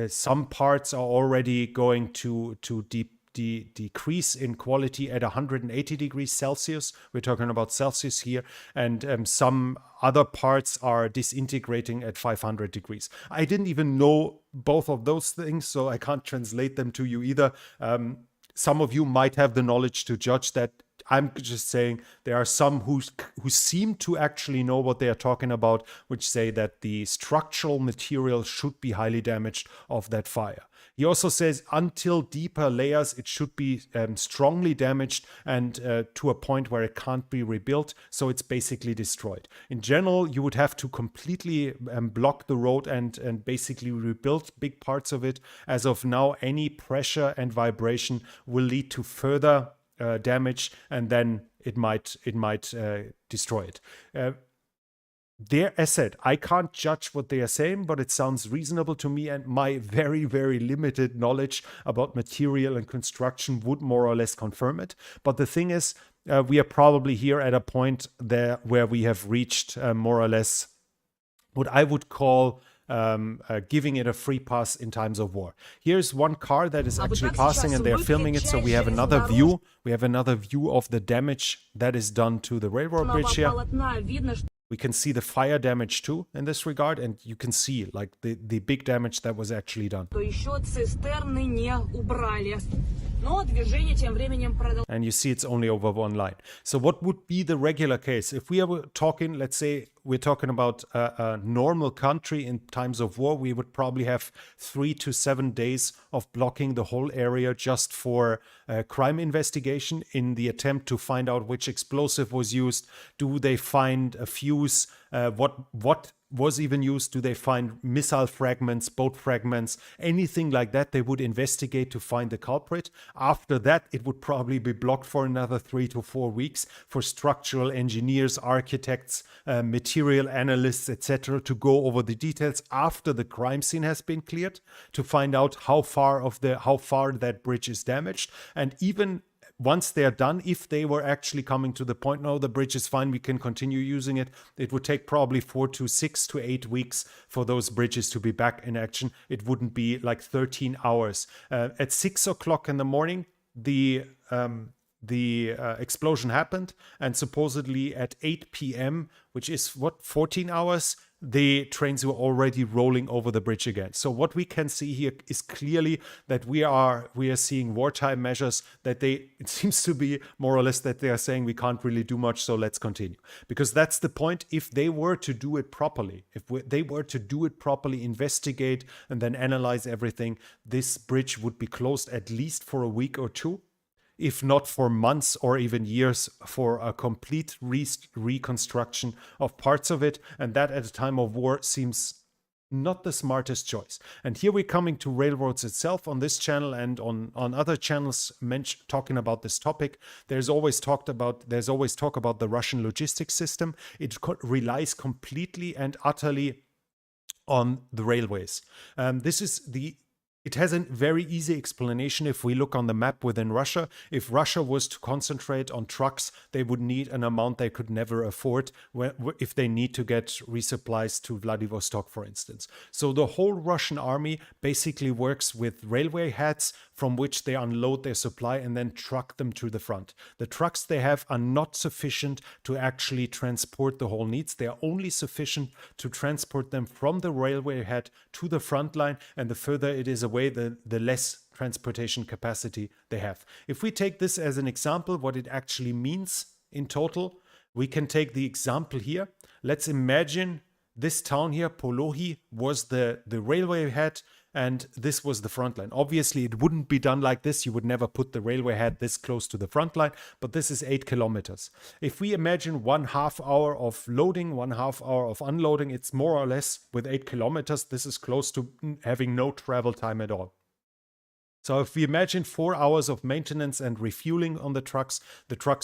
some parts are already going to decrease in quality at 180 degrees Celsius. We're talking about Celsius here. And some other parts are disintegrating at 500 degrees. I didn't even know both of those things, so I can't translate them to you either. Some of you might have the knowledge to judge that. I'm just saying there are some who seem to actually know what they are talking about, which say that the structural material should be highly damaged of that fire. He also says until deeper layers, it should be strongly damaged and to a point where it can't be rebuilt. So it's basically destroyed. In general, you would have to completely block the road and basically rebuild big parts of it. As of now, any pressure and vibration will lead to further damage, and then it might destroy it. Their asset, I can't judge what they are saying, but it sounds reasonable to me, and my very, very limited knowledge about material and construction would more or less confirm it. But the thing is, we are probably here at a point there where we have reached more or less what I would call giving it a free pass in times of war. Here's one car that is actually passing, and they're filming it, so we have another view. We have another view of the damage that is done to the railroad bridge here. We can see the fire damage too in this regard, and you can see like the big damage that was actually done. And you see it's only over one line. So what would be the regular case? If we are talking, let's say we're talking about a normal country in times of war, we would probably have 3 to 7 days of blocking the whole area just for crime investigation in the attempt to find out which explosive was used. Do they find a fuse? What was even used? Do they find missile fragments, boat fragments, anything like that? They would investigate to find the culprit. After that, it would probably be blocked for another 3 to 4 weeks for structural engineers, architects, material analysts, etc., to go over the details after the crime scene has been cleared, to find out how far that bridge is damaged. And even once they're done, if they were actually coming to the point, no, the bridge is fine, we can continue using it, it would take probably 4 to 6 to 8 weeks for those bridges to be back in action. It wouldn't be like 13 hours. At 6 o'clock in the morning, the explosion happened, and supposedly at 8 p.m., which is 14 hours, the trains were already rolling over the bridge again. So what we can see here is clearly that we are seeing wartime measures, that it seems to be more or less that they are saying we can't really do much, so let's continue. Because that's the point. If they were to do it properly, investigate and then analyze everything, this bridge would be closed at least for a week or two, if not for months or even years, for a complete reconstruction of parts of it. And that at a time of war seems not the smartest choice. And here we're coming to railroads itself on this channel and on other channels talking about this topic. There's always talk about the Russian logistics system. It relies completely and utterly on the railways. This is It has a very easy explanation if we look on the map within Russia. If Russia was to concentrate on trucks, they would need an amount they could never afford if they need to get resupplies to Vladivostok, for instance. So the whole Russian army basically works with railway heads from which they unload their supply and then truck them to the front. The trucks they have are not sufficient to actually transport the whole needs. They are only sufficient to transport them from the railway head to the front line, and the further it is away, the less transportation capacity they have. If we take this as an example, what it actually means in total, we can take the example here. Let's imagine this town here, Polohi, was the railway head, and this was the front line. Obviously, it wouldn't be done like this. You would never put the railway head this close to the front line, but this is 8 kilometers. If we imagine 1/2 hour of loading, 1/2 hour of unloading, it's more or less with 8 kilometers. This is close to having no travel time at all. So if we imagine 4 hours of maintenance and refueling on the trucks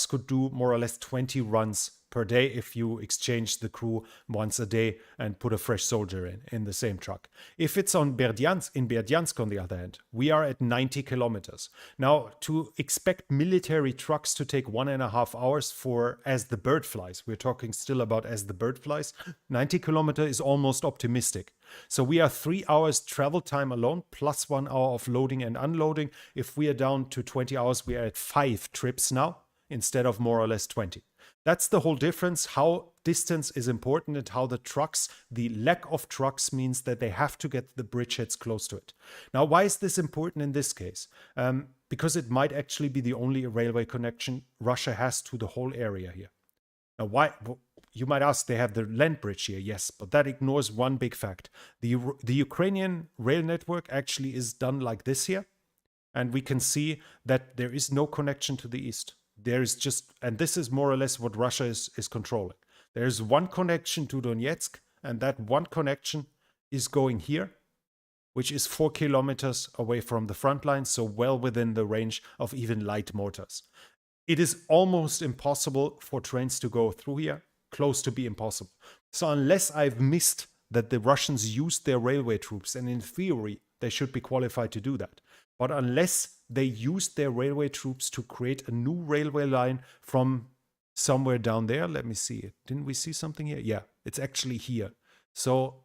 could do more or less 20 runs per day if you exchange the crew once a day and put a fresh soldier in the same truck. If it's in Berdyansk, on the other hand, we are at 90 kilometers. Now, to expect military trucks to take 1.5 hours as the bird flies, we're talking still about as the bird flies, 90 kilometer is almost optimistic. So we are 3 hours travel time alone, plus 1 hour of loading and unloading. If we are down to 20 hours, we are at 5 trips now, instead of more or less 20. That's the whole difference, how distance is important and how the lack of trucks means that they have to get the bridgeheads close to it. Now, why is this important in this case? Because it might actually be the only railway connection Russia has to the whole area here. Now, why? You might ask, they have the land bridge here, yes, but that ignores one big fact. The Ukrainian rail network actually is done like this here, and we can see that there is no connection to the east. There is just, and this is more or less what Russia is controlling. There is one connection to Donetsk, and that one connection is going here, which is 4 kilometers away from the front line, so well within the range of even light mortars. It is almost impossible for trains to go through here, close to be impossible. So unless I've missed that the Russians used their railway troops, and in theory, they should be qualified to do that. But unless they used their railway troops to create a new railway line from somewhere down there, let me see it. Didn't we see something here? Yeah, it's actually here. So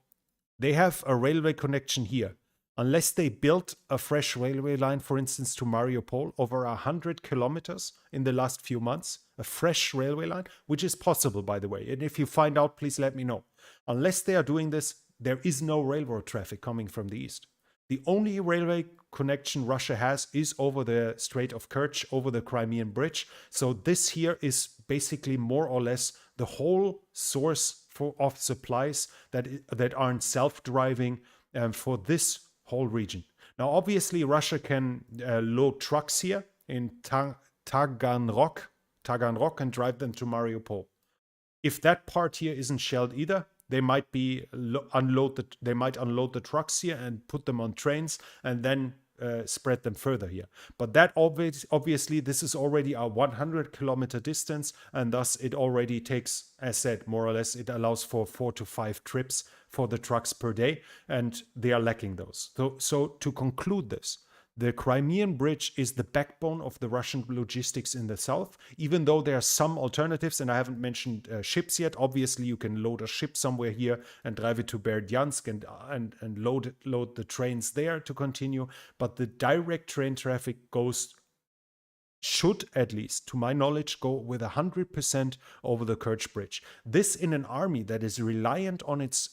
they have a railway connection here. Unless they built a fresh railway line, for instance, to Mariupol, over 100 kilometers in the last few months, a fresh railway line, which is possible, by the way. And if you find out, please let me know. Unless they are doing this, there is no railroad traffic coming from the east. The only railway connection Russia has is over the Strait of Kerch, over the Crimean bridge. So this here is basically more or less the whole source of supplies that aren't self-driving for this whole region. Now, obviously, Russia can load trucks here in Taganrog and drive them to Mariupol. If that part here isn't shelled either, they might unload the trucks here and put them on trains and then spread them further here. But that obviously this is already a 100-kilometer distance, and thus it already takes, as said, more or less it allows for 4 to 5 trips for the trucks per day, and they are lacking those. So to conclude this, the Crimean bridge is the backbone of the Russian logistics in the south, even though there are some alternatives, and I haven't mentioned ships yet. Obviously, you can load a ship somewhere here and drive it to Berdyansk and load the trains there to continue. But the direct train traffic should, at least to my knowledge, go with 100% over the Kerch bridge. This in an army that is reliant on its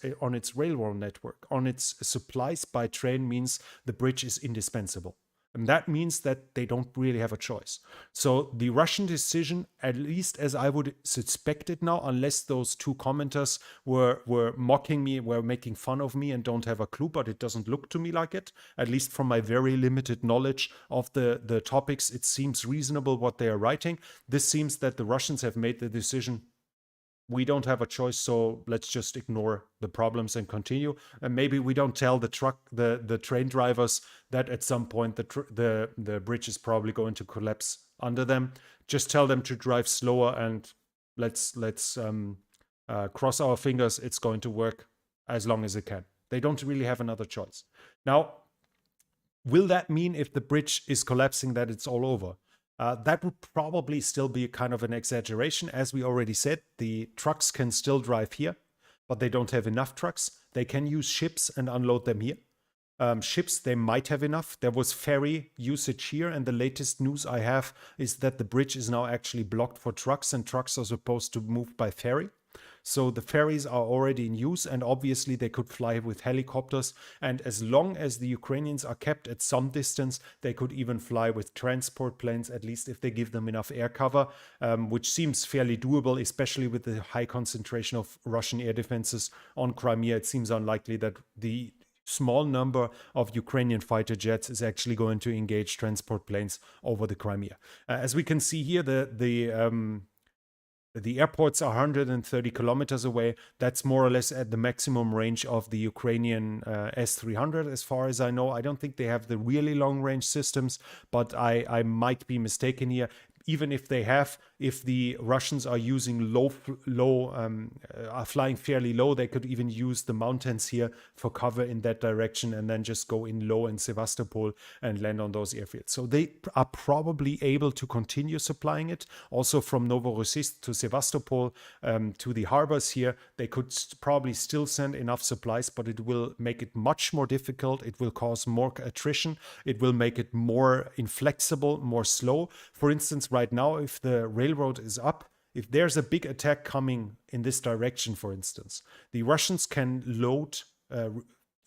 railroad network, on its supplies by train, means the bridge is indispensable. And that means that they don't really have a choice. So the Russian decision, at least as I would suspect it now, unless those two commenters were mocking me, were making fun of me and don't have a clue, but it doesn't look to me like it. At least from my very limited knowledge of the topics, it seems reasonable what they are writing. This seems that the Russians have made the decision, we don't have a choice, so let's just ignore the problems and continue. And maybe we don't tell the train drivers that at some point the bridge is probably going to collapse under them. Just tell them to drive slower, and let's cross our fingers it's going to work as long as it can. They don't really have another choice. Now, Will that mean if the bridge is collapsing that it's all over? That would probably still be kind of an exaggeration. As we already said, the trucks can still drive here, but they don't have enough trucks. They can use ships and unload them here. Ships, they might have enough. There was ferry usage here, and the latest news I have is that the bridge is now actually blocked for trucks, and trucks are supposed to move by ferry. So the ferries are already in use, and obviously they could fly with helicopters. And as long as the Ukrainians are kept at some distance, they could even fly with transport planes, at least if they give them enough air cover, which seems fairly doable, especially with the high concentration of Russian air defenses on Crimea. It seems unlikely that the small number of Ukrainian fighter jets is actually going to engage transport planes over the Crimea. As we can see here, the airports are 130 kilometers away. That's more or less at the maximum range of the Ukrainian S-300, as far as I know. I don't think they have the really long-range systems, but I might be mistaken here. Even if they have, if the Russians are using are flying fairly low, they could even use the mountains here for cover in that direction and then just go in low in Sevastopol and land on those airfields. So they are probably able to continue supplying it. Also from Novorossiysk to Sevastopol to the harbors here, they could probably still send enough supplies, but it will make it much more difficult. It will cause more attrition. It will make it more inflexible, more slow. For instance, right now, if the railroad is up, if there's a big attack coming in this direction, for instance, the Russians can load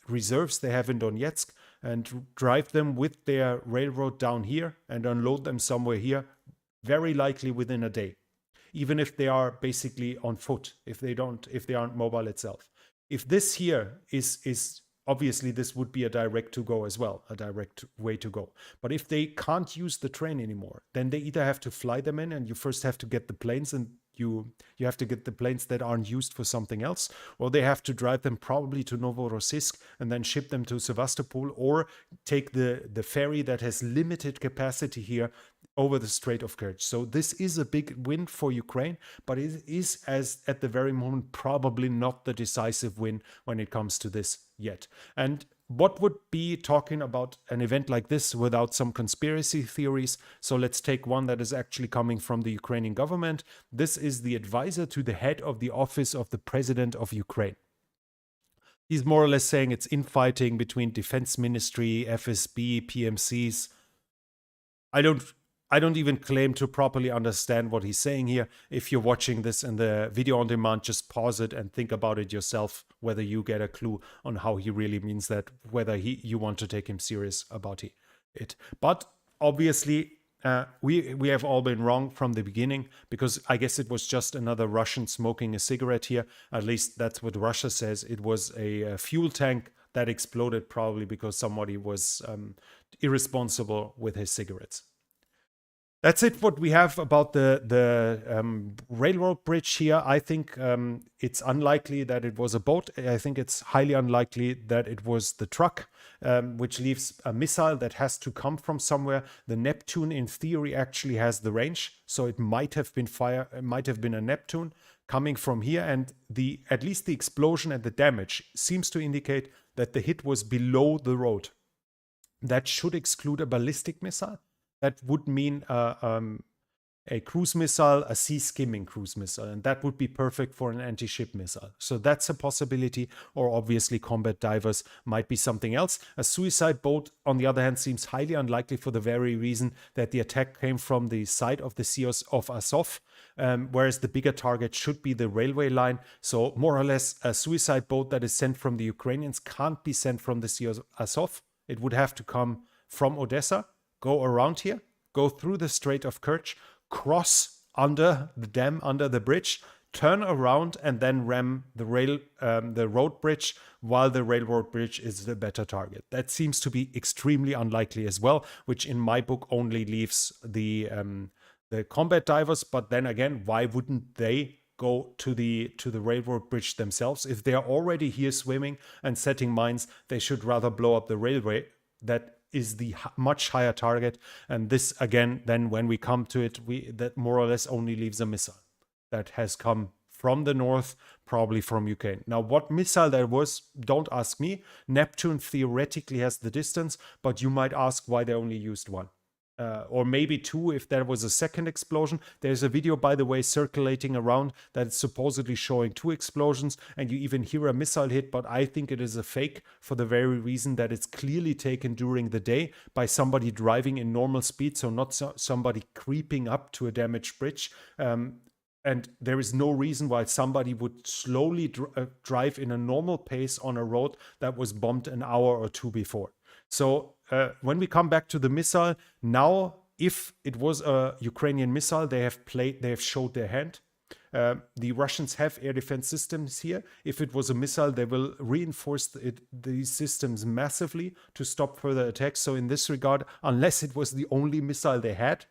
reserves they have in Donetsk and drive them with their railroad down here and unload them somewhere here, very likely within a day, even if they are basically on foot, if they aren't mobile itself. If this here is obviously, this would be a direct to go as well, a direct way to go. But if they can't use the train anymore, then they either have to fly them in, and you first have to get the planes, and you have to get the planes that aren't used for something else, or they have to drive them probably to Novorossiysk and then ship them to Sevastopol, or take the ferry that has limited capacity here over the Strait of Kerch. So this is a big win for Ukraine, but it is, as at the very moment, probably not the decisive win when it comes to this yet. And what would be talking about an event like this without some conspiracy theories? So let's take one that is actually coming from the Ukrainian government. This is the advisor to the head of the office of the president of Ukraine. He's more or less saying it's infighting between defense ministry, FSB, PMCs. I don't even claim to properly understand what he's saying here. If you're watching this in the video on demand, just pause it and think about it yourself, whether you get a clue on how he really means that, whether you want to take him serious about it. But obviously, we have all been wrong from the beginning, because I guess it was just another Russian smoking a cigarette here. At least that's what Russia says. It was a fuel tank that exploded, probably because somebody was irresponsible with his cigarettes. That's it, what we have about the railroad bridge here. I think it's unlikely that it was a boat. I think it's highly unlikely that it was the truck, which leaves a missile that has to come from somewhere. The Neptune, in theory, actually has the range, so it might have been a Neptune coming from here. And at least the explosion and the damage seems to indicate that the hit was below the road. That should exclude a ballistic missile. That would mean a cruise missile, a sea-skimming cruise missile, and that would be perfect for an anti-ship missile. So that's a possibility, or obviously combat divers might be something else. A suicide boat, on the other hand, seems highly unlikely for the very reason that the attack came from the side of the Sea of Azov, whereas the bigger target should be the railway line. So more or less, a suicide boat that is sent from the Ukrainians can't be sent from the Sea of Azov. It would have to come from Odessa, go around here, go through the Strait of Kerch, cross under the dam, under the bridge, turn around, and then ram the road bridge, while the railroad bridge is the better target. That seems to be extremely unlikely as well, which in my book only leaves the combat divers. But then again, why wouldn't they go to the railroad bridge themselves? If they are already here swimming and setting mines, they should rather blow up the railway. That is the much higher target. And this, again, then when we come to it, that more or less only leaves a missile that has come from the north, probably from Ukraine. Now, what missile that was, don't ask me. Neptune theoretically has the distance, but you might ask why they only used one. Or maybe two if there was a second explosion. There's a video, by the way, circulating around that is supposedly showing two explosions, and you even hear a missile hit, but I think it is a fake for the very reason that it's clearly taken during the day by somebody driving in normal speed, so not somebody creeping up to a damaged bridge. And there is no reason why somebody would slowly drive in a normal pace on a road that was bombed an hour or two before. So when we come back to the missile, now if it was a Ukrainian missile, they have showed their hand. The Russians have air defense systems here. If it was a missile, they will reinforce these systems massively to stop further attacks. So in this regard, unless it was the only missile they had,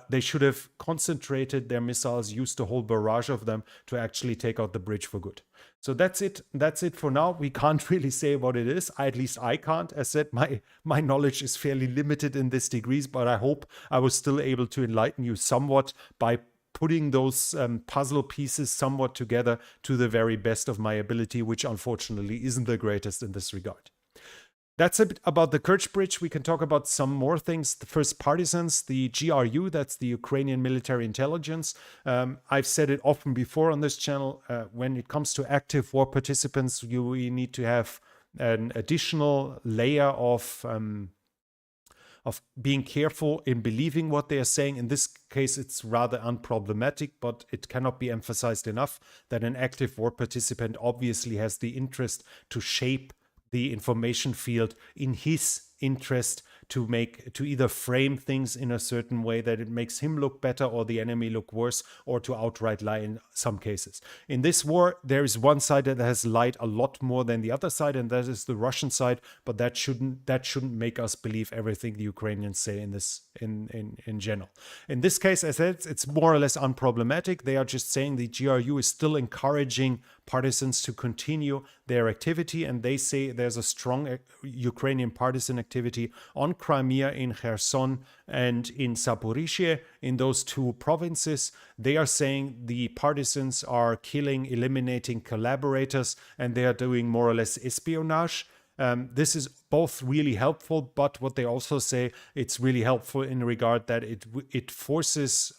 they should have concentrated their missiles, used a whole barrage of them to actually take out the bridge for good. So that's it. That's it for now. We can't really say what it is. At least I can't. As said, my knowledge is fairly limited in this degrees, but I hope I was still able to enlighten you somewhat by putting those puzzle pieces somewhat together to the very best of my ability, which unfortunately isn't the greatest in this regard. That's a bit about the Kerch Bridge. We can talk about some more things. The first partisans, the GRU, that's the Ukrainian military intelligence. I've said it often before on this channel. When it comes to active war participants, we need to have an additional layer of being careful in believing what they are saying. In this case, it's rather unproblematic, but it cannot be emphasized enough that an active war participant obviously has the interest to shape the information field in his interest to either frame things in a certain way that it makes him look better or the enemy look worse, or to outright lie in some cases. In this war, there is one side that has lied a lot more than the other side, and that is the Russian side, but that shouldn't make us believe everything the Ukrainians say in general. In this case, as I said, it's more or less unproblematic. They are just saying the GRU is still encouraging partisans to continue their activity, and they say there's a strong Ukrainian partisan activity on Crimea, in Kherson, and in Zaporizhzhia, in those two provinces. They are saying the partisans are killing, eliminating collaborators, and they are doing more or less espionage. This is both really helpful, but what they also say, it's really helpful in regard that it forces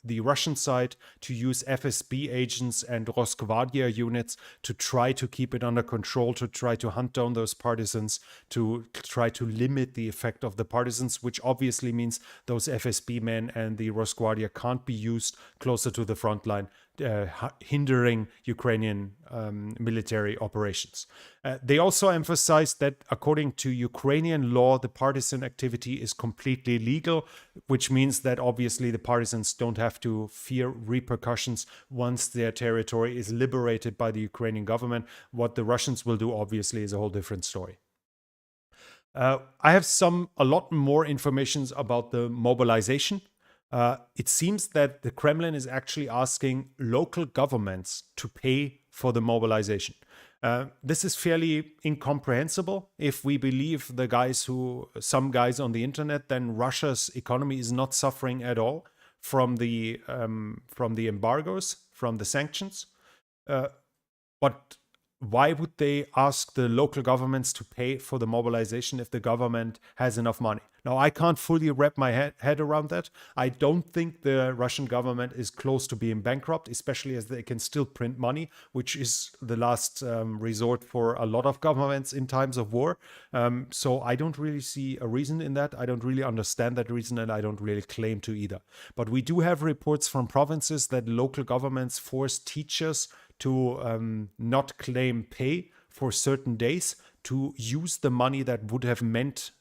the Russian side to use FSB agents and Rosgvardia units to try to keep it under control, to try to hunt down those partisans, to try to limit the effect of the partisans, which obviously means those FSB men and the Rosgvardia can't be used closer to the front line, hindering Ukrainian military operations. They also emphasized that according to Ukrainian law, the partisan activity is completely legal, which means that obviously the partisans don't have to fear repercussions once their territory is liberated by the Ukrainian government. What the Russians will do, obviously, is a whole different story. I have a lot more information about the mobilization. It seems that the Kremlin is actually asking local governments to pay for the mobilization. This is fairly incomprehensible. If we believe some guys on the internet, then Russia's economy is not suffering at all from the embargoes, from the sanctions. But why would they ask the local governments to pay for the mobilization if the government has enough money? Now, I can't fully wrap my head around that. I don't think the Russian government is close to being bankrupt, especially as they can still print money, which is the last resort for a lot of governments in times of war. So I don't really see a reason in that. I don't really understand that reason, and I don't really claim to either. But we do have reports from provinces that local governments force teachers to not claim pay for certain days, to use the money that would have meant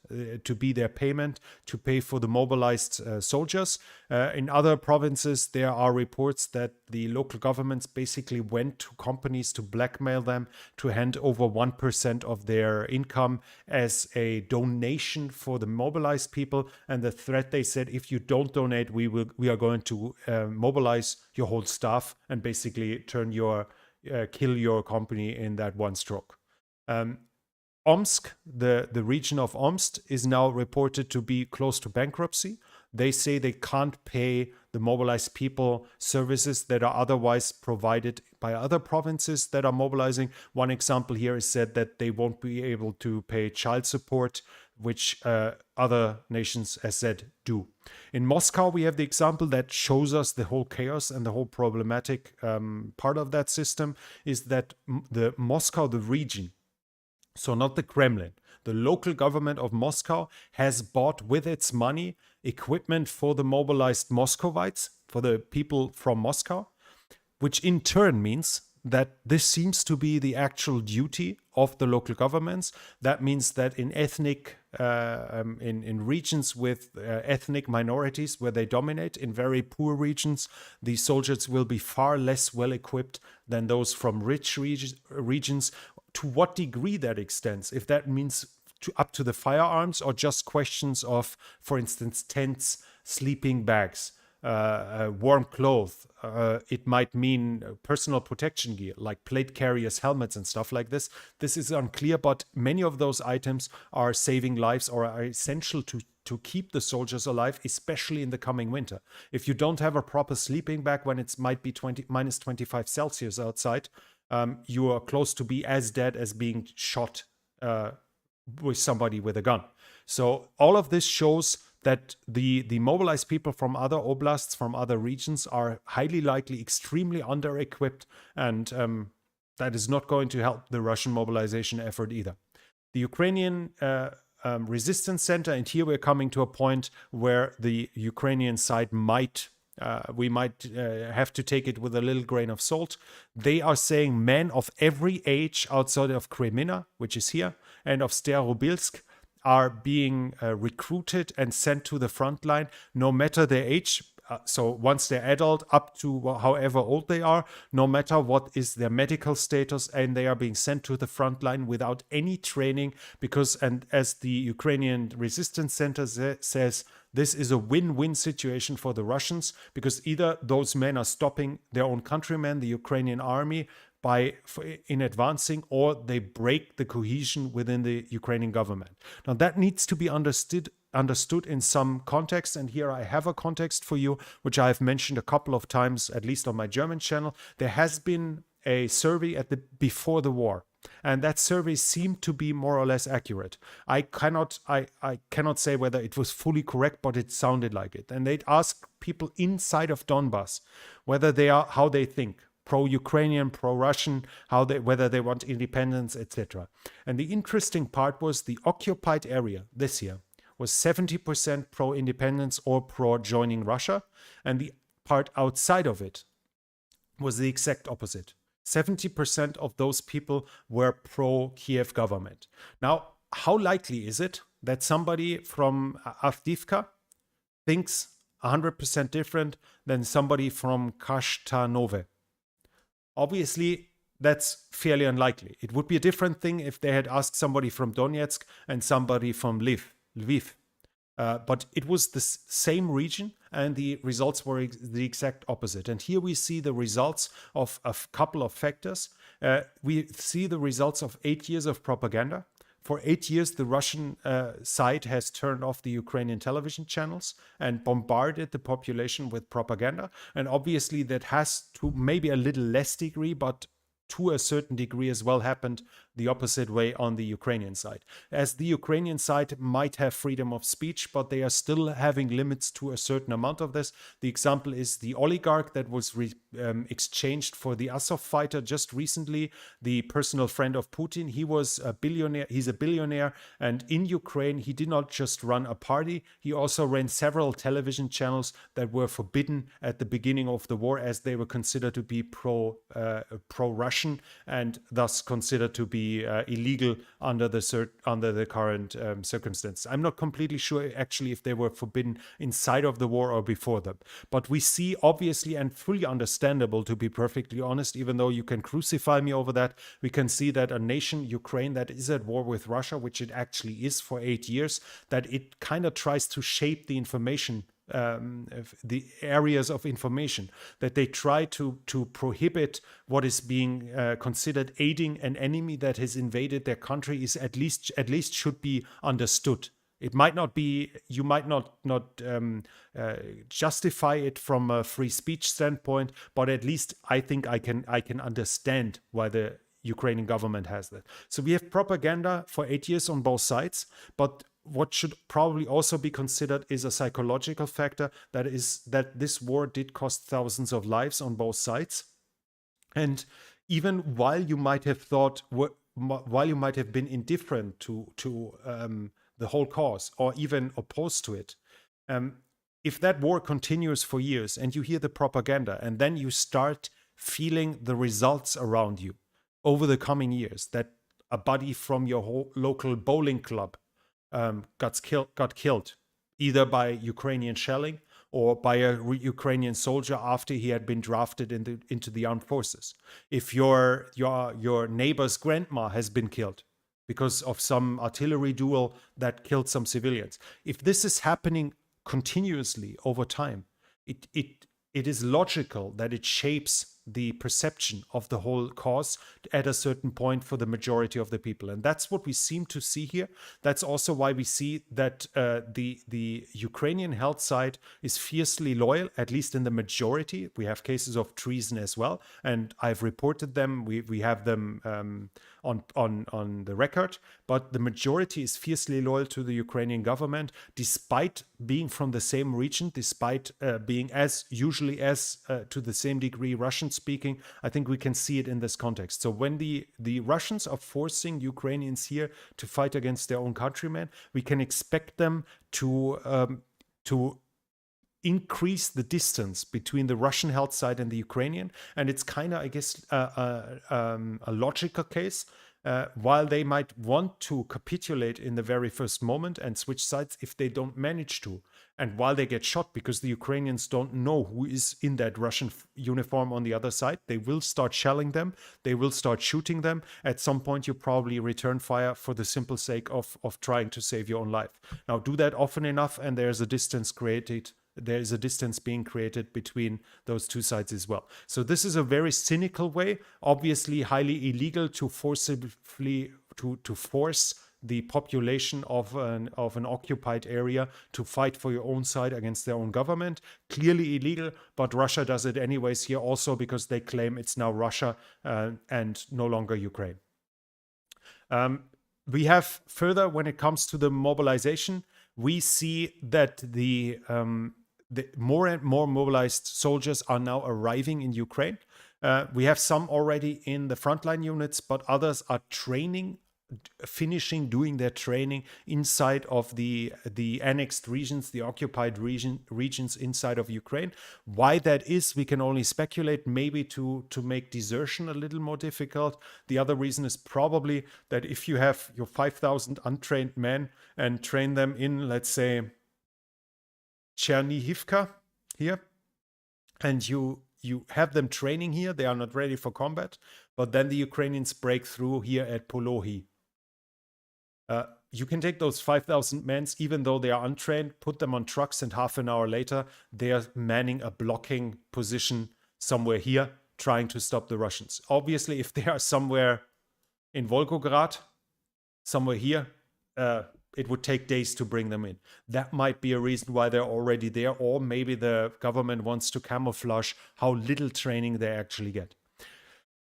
to be their payment to pay for the mobilized soldiers. In other provinces, there are reports that the local governments basically went to companies to blackmail them to hand over 1% of their income as a donation for the mobilized people. And the threat, they said, if you don't donate, we are going to mobilize your whole staff and basically kill your company in that one stroke. Omsk, the region of Omsk, is now reported to be close to bankruptcy. they say they can't pay the mobilized people services that are otherwise provided by other provinces that are mobilizing. One example here is said that they won't be able to pay child support, which other nations, as said, do. In Moscow, we have the example that shows us the whole chaos and the whole problematic part of that system is that the Moscow, the region, so not the Kremlin, the local government of Moscow has bought with its money equipment for the mobilized Muscovites, for the people from Moscow, which in turn means that this seems to be the actual duty of the local governments. That means that in ethnic, in regions with ethnic minorities where they dominate, in very poor regions, the soldiers will be far less well equipped than those from rich regions. To what degree that extends, if that means up to the firearms or just questions of, for instance, tents, sleeping bags, warm clothes. It might mean personal protection gear like plate carriers, helmets, and stuff like this. This is unclear, but many of those items are saving lives or are essential to keep the soldiers alive, especially in the coming winter. If you don't have a proper sleeping bag when it might be minus 25 Celsius outside, you are close to be as dead as being shot with somebody with a gun. So all of this shows that the mobilized people from other oblasts, from other regions, are highly likely extremely under-equipped, and that is not going to help the Russian mobilization effort either. The Ukrainian resistance center, and here we're coming to a point where the Ukrainian side might have to take it with a little grain of salt. They are saying men of every age outside of Crimean, which is here, and of Starobilsk are being recruited and sent to the front line, no matter their age. So once they're adult, up to however old they are, no matter what is their medical status, and they are being sent to the front line without any training, because, and as the Ukrainian Resistance Center says, this is a win-win situation for the Russians, because either those men are stopping their own countrymen, the Ukrainian army, in advancing, or they break the cohesion within the Ukrainian government. Now that needs to be understood in some context, and here I have a context for you, which I have mentioned a couple of times, at least on my German channel. There has been a survey before the war, and that survey seemed to be more or less accurate. I cannot say whether it was fully correct, but it sounded like it. And they'd ask people inside of Donbass whether how they think. Pro-Ukrainian, pro-Russian, whether they want independence, etc. And the interesting part was the occupied area this year was 70% pro-independence or pro-joining Russia, and the part outside of it was the exact opposite. 70% of those people were pro-Kiev government. Now, how likely is it that somebody from Avdiivka thinks 100% different than somebody from Kashtanove? Obviously, that's fairly unlikely. It would be a different thing if they had asked somebody from Donetsk and somebody from Lviv. But it was the same region, and the results were the exact opposite. And here we see the results of a couple of factors. We see the results of 8 years of propaganda. For 8 years, the Russian side has turned off the Ukrainian television channels and bombarded the population with propaganda. And obviously that has, to maybe a little less degree, but to a certain degree as well, happened the opposite way on the Ukrainian side. As the Ukrainian side might have freedom of speech, but they are still having limits to a certain amount of this. The example is the oligarch that was exchanged for the Azov fighter just recently, the personal friend of Putin. He was a billionaire. He's a billionaire. And in Ukraine, he did not just run a party. He also ran several television channels that were forbidden at the beginning of the war, as they were considered to be pro-Russian and thus considered to be illegal under the current circumstances. I'm not completely sure actually if they were forbidden inside of the war or before them. But we see, obviously and fully understandable, to be perfectly honest, even though you can crucify me over that, we can see that a nation, Ukraine, that is at war with Russia, which it actually is for 8 years, that it kind of tries to shape the information, the areas of information, that they try to prohibit what is being considered aiding an enemy that has invaded their country, is at least should be understood. It might not be, you might not justify it from a free speech standpoint, but at least I think I can understand why the Ukrainian government has that. So we have propaganda for 8 years on both sides, but what should probably also be considered is a psychological factor, that is that this war did cost thousands of lives on both sides. And even while you might have thought, while you might have been indifferent to the whole cause or even opposed to it, if that war continues for years and you hear the propaganda and then you start feeling the results around you over the coming years, that a buddy from your whole local bowling club got killed either by Ukrainian shelling or by a Ukrainian soldier after he had been drafted into the armed forces. If your neighbor's grandma has been killed because of some artillery duel that killed some civilians, if this is happening continuously over time, it is logical that it shapes the perception of the whole cause at a certain point for the majority of the people. And that's what we seem to see here. That's also why we see that the Ukrainian health side is fiercely loyal, at least in the majority. We have cases of treason as well, and I've reported them. We have them on the record, but the majority is fiercely loyal to the Ukrainian government, despite being from the same region, despite being usually to the same degree Russian speaking. I think we can see it in this context. So when the Russians are forcing Ukrainians here to fight against their own countrymen, we can expect them to increase the distance between the Russian health side and the Ukrainian. And it's kind of, I guess, a logical case. While they might want to capitulate in the very first moment and switch sides if they don't manage to, and while they get shot because the Ukrainians don't know who is in that Russian uniform on the other side, they will start shelling them, they will start shooting them. At some point, you probably return fire for the simple sake of trying to save your own life. Now, do that often enough, and there's a distance created. There is a distance being created between those two sides as well. So this is a very cynical way, obviously highly illegal to forcibly to force the population of an occupied area to fight for your own side against their own government. Clearly illegal, but Russia does it anyways here also because they claim it's now Russia and no longer Ukraine. We have further, when it comes to the mobilization, we see that the more and more mobilized soldiers are now arriving in Ukraine. We have some already in the frontline units, but others are doing their training inside of the annexed regions, the occupied regions inside of Ukraine. Why that is, we can only speculate, maybe to make desertion a little more difficult. The other reason is probably that if you have your 5,000 untrained men and train them in, let's say, Chernihivka here, and you have them training here, they are not ready for combat, but then the Ukrainians break through here at Polohi. You can take those 5,000 men, even though they are untrained, put them on trucks, and half an hour later, they are manning a blocking position somewhere here, trying to stop the Russians. Obviously, if they are somewhere in Volgograd, somewhere here, it would take days to bring them in. That might be a reason why they're already there, or maybe the government wants to camouflage how little training they actually get.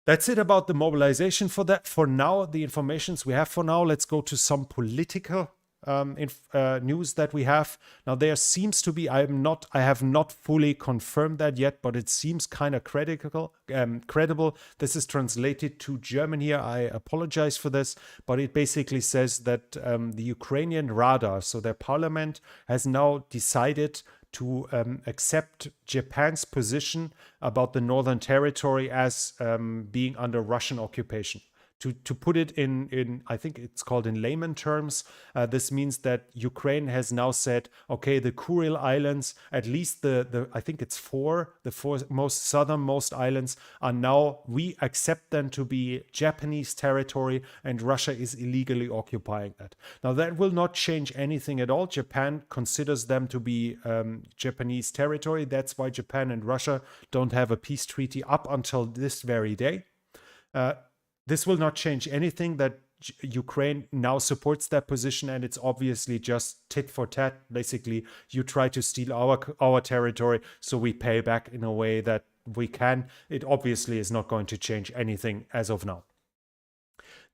That's it about the mobilization for that. For now, the informations we have for now, let's go to some political news that we have. Now, there seems to be, I have not fully confirmed that yet, but it seems kind of credible. This is translated to German here. I apologize for this, but it basically says that the Ukrainian Rada, so their parliament, has now decided to accept Japan's position about the Northern Territory as being under Russian occupation. To put it in, I think it's called in layman terms, this means that Ukraine has now said, okay, the Kuril Islands, at least I think it's the four most southernmost islands are now, we accept them to be Japanese territory, and Russia is illegally occupying that. Now, that will not change anything at all. Japan considers them to be Japanese territory. That's why Japan and Russia don't have a peace treaty up until this very day. This will not change anything that Ukraine now supports that position, and it's obviously just tit for tat. Basically, you try to steal our territory, so we pay back in a way that we can. It obviously is not going to change anything as of now.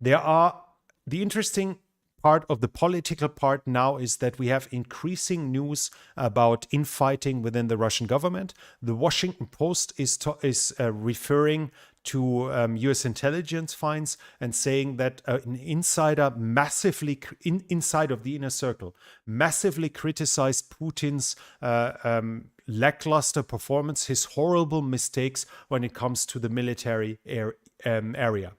The interesting part of the political part now is that we have increasing news about infighting within the Russian government. The Washington Post is referring to US intelligence finds and saying that an insider massively inside of the inner circle massively criticized Putin's lackluster performance, his horrible mistakes when it comes to the military area.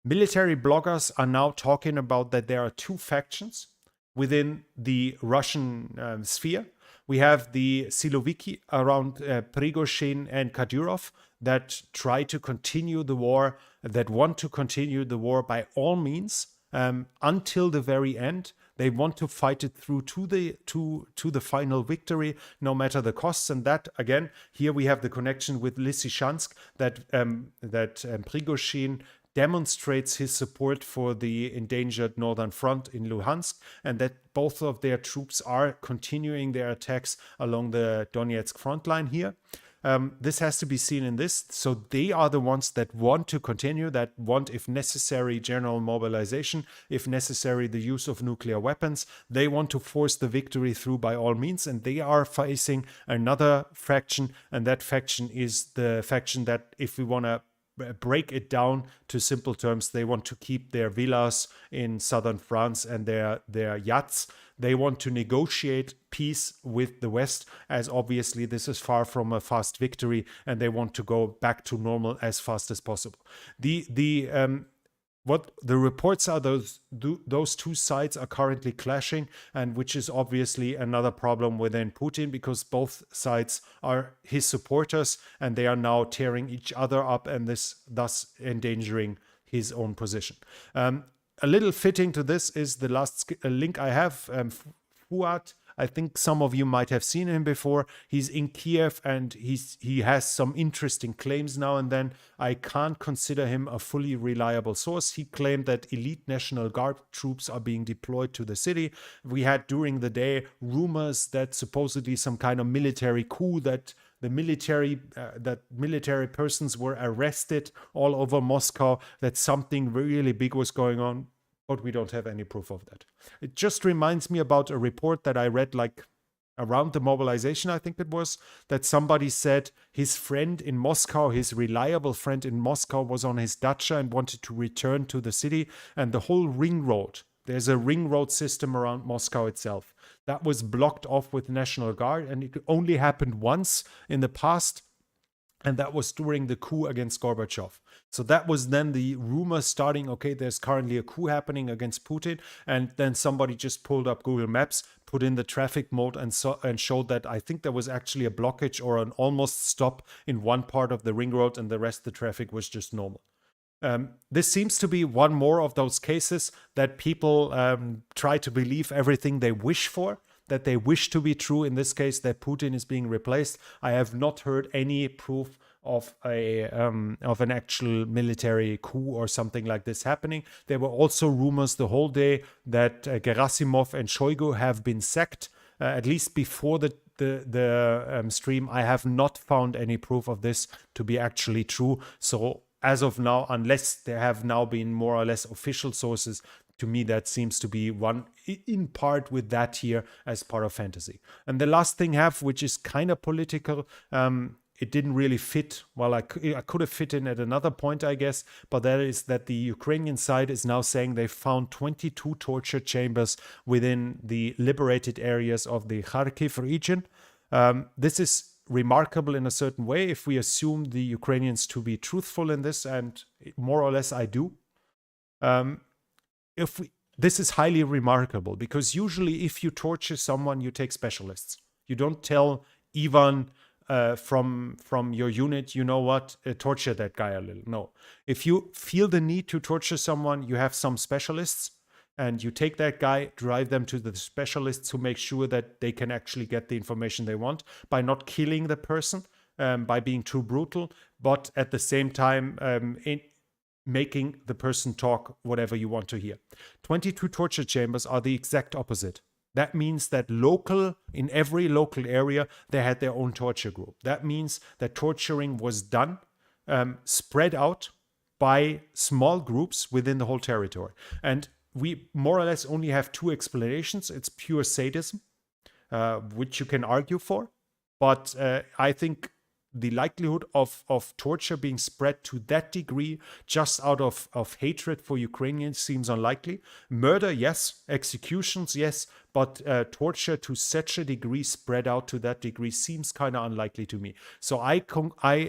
Military bloggers are now talking about that there are two factions within the Russian sphere. We have the Siloviki around Prigozhin and Kadyrov that try to continue the war, that want to continue the war by all means until the very end. They want to fight it through to the final victory, no matter the costs. And that, again, here we have the connection with Lysychansk, that Prigozhin demonstrates his support for the endangered Northern Front in Luhansk, and that both of their troops are continuing their attacks along the Donetsk front line here. This has to be seen in this. So they are the ones that want to continue, that want, if necessary, general mobilization, if necessary, the use of nuclear weapons. They want to force the victory through by all means, and they are facing another faction, and that faction is the faction that, if we want to break it down to simple terms, they want to keep their villas in southern France and their yachts. They want to negotiate peace with the West, as obviously this is far from a fast victory, and they want to go back to normal as fast as possible. What the reports are, those two sides are currently clashing, and which is obviously another problem within Putin, because both sides are his supporters and they are now tearing each other up, and thus endangering his own position. A little fitting to this is the last link I have. Fuat, I think some of you might have seen him before. He's in Kiev and he has some interesting claims now and then. I can't consider him a fully reliable source. He claimed that elite National Guard troops are being deployed to the city. We had during the day rumors that supposedly some kind of military coup, that the military persons were arrested all over Moscow, that something really big was going on. But we don't have any proof of that. It just reminds me about a report that I read like around the mobilization, I think it was, that somebody said his friend in Moscow, his reliable friend in Moscow, was on his dacha and wanted to return to the city, and the whole ring road, there's a ring road system around Moscow itself, that was blocked off with National Guard, and it only happened once in the past, and that was during the coup against Gorbachev. So that was then the rumor starting, okay, there's currently a coup happening against Putin. And then somebody just pulled up Google Maps, put in the traffic mode and showed that I think there was actually a blockage or an almost stop in one part of the ring road, and the rest of the traffic was just normal. This seems to be one more of those cases that people try to believe everything they wish for, that they wish to be true. In this case, that Putin is being replaced. I have not heard any proof of an actual military coup or something like this happening. There were also rumors the whole day that Gerasimov and Shoigu have been sacked, at least before the stream. I have not found any proof of this to be actually true. So as of now, unless there have now been more or less official sources, to me that seems to be one in part with that here as part of fantasy. And the last thing I have, which is kind of political, it didn't really fit. Well, I could have fit in at another point, I guess, but that is that the Ukrainian side is now saying they found 22 torture chambers within the liberated areas of the Kharkiv region. This is remarkable in a certain way if we assume the Ukrainians to be truthful in this, and more or less I do. This is highly remarkable because usually if you torture someone, you take specialists. You don't tell Ivan from your unit, you know what, torture that guy a little. No. If you feel the need to torture someone, you have some specialists, and you take that guy, drive them to the specialists who make sure that they can actually get the information they want by not killing the person, by being too brutal, but at the same time making the person talk whatever you want to hear. 22 torture chambers are the exact opposite. That means that in every local area, they had their own torture group. That means that torturing was done, spread out by small groups within the whole territory. And we more or less only have two explanations. It's pure sadism, which you can argue for. But I think the likelihood of torture being spread to that degree just out of hatred for Ukrainians seems unlikely. Murder, yes. Executions, yes. But torture to such a degree, spread out to that degree, seems kind of unlikely to me. So I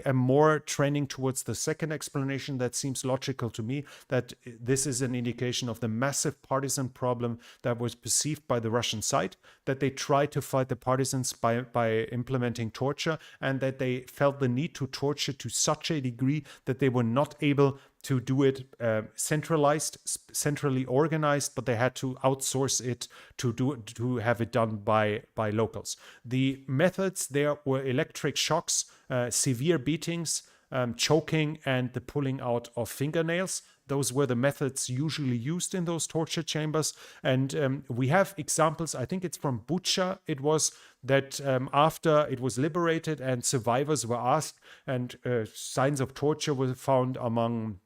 am more trending towards the second explanation. That seems logical to me, that this is an indication of the massive partisan problem that was perceived by the Russian side, that they tried to fight the partisans by implementing torture, and that they felt the need to torture to such a degree that they were not able to do it centrally organized, but they had to outsource it to have it done by locals. The methods there were electric shocks, severe beatings, choking, and the pulling out of fingernails. Those were the methods usually used in those torture chambers. And we have examples, I think it's from Bucha, it was, that after it was liberated and survivors were asked, and signs of torture were found among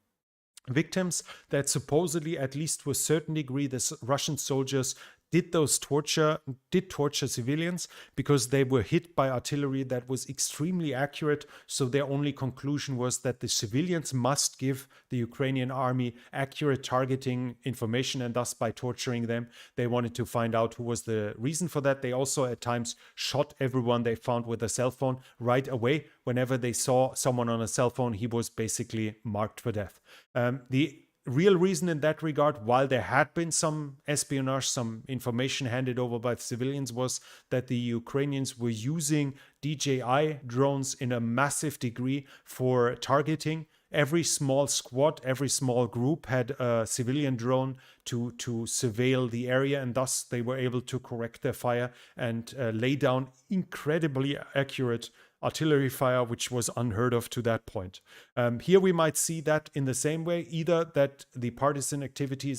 victims, that supposedly, at least to a certain degree, the Russian soldiers did torture civilians because they were hit by artillery that was extremely accurate. So their only conclusion was that the civilians must give the Ukrainian army accurate targeting information, and thus by torturing them, they wanted to find out who was the reason for that. They also at times shot everyone they found with a cell phone right away. Whenever they saw someone on a cell phone, he was basically marked for death. The real reason in that regard, while there had been some espionage, some information handed over by civilians, was that the Ukrainians were using DJI drones in a massive degree for targeting. Every small squad, every small group had a civilian drone to surveil the area, and thus they were able to correct their fire and lay down incredibly accurate artillery fire, which was unheard of to that point. Here we might see that in the same way, either that the partisan activity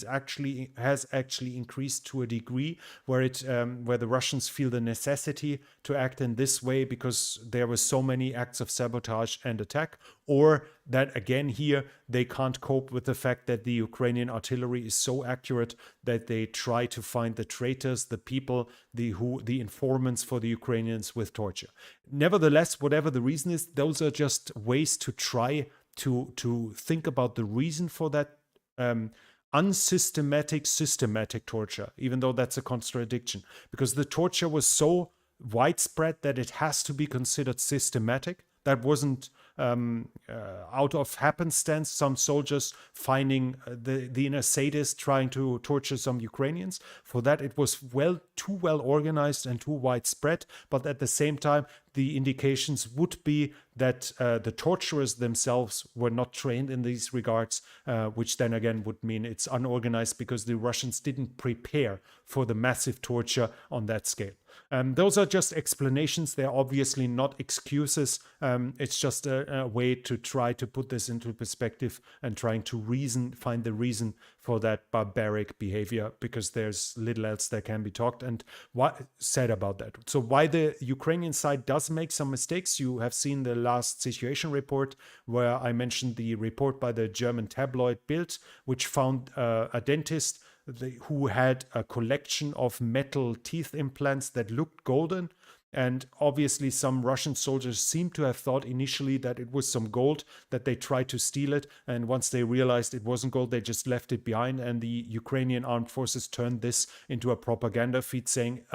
has actually increased to a degree where the Russians feel the necessity to act in this way because there were so many acts of sabotage and attack, or that again here they can't cope with the fact that the Ukrainian artillery is so accurate that they try to find the traitors, the people, the informants for the Ukrainians with torture. Nevertheless, whatever the reason is, those are just ways to try to think about the reason for that unsystematic, systematic torture, even though that's a contradiction, because the torture was so widespread that it has to be considered systematic. That wasn't out of happenstance, some soldiers finding the inner sadist trying to torture some Ukrainians. For that, it was too well organized and too widespread. But at the same time, the indications would be that the torturers themselves were not trained in these regards, which then again would mean it's unorganized because the Russians didn't prepare for the massive torture on that scale. Those are just explanations. They're obviously not excuses. It's just a way to try to put this into perspective and trying to find the reason for that barbaric behavior, because there's little else that can be talked and said about that. So why the Ukrainian side does make some mistakes, you have seen the last situation report where I mentioned the report by the German tabloid Bild, which found a dentist who had a collection of metal teeth implants that looked golden. And obviously some Russian soldiers seem to have thought initially that it was some gold, that they tried to steal it. And once they realized it wasn't gold, they just left it behind. And the Ukrainian armed forces turned this into a propaganda feed saying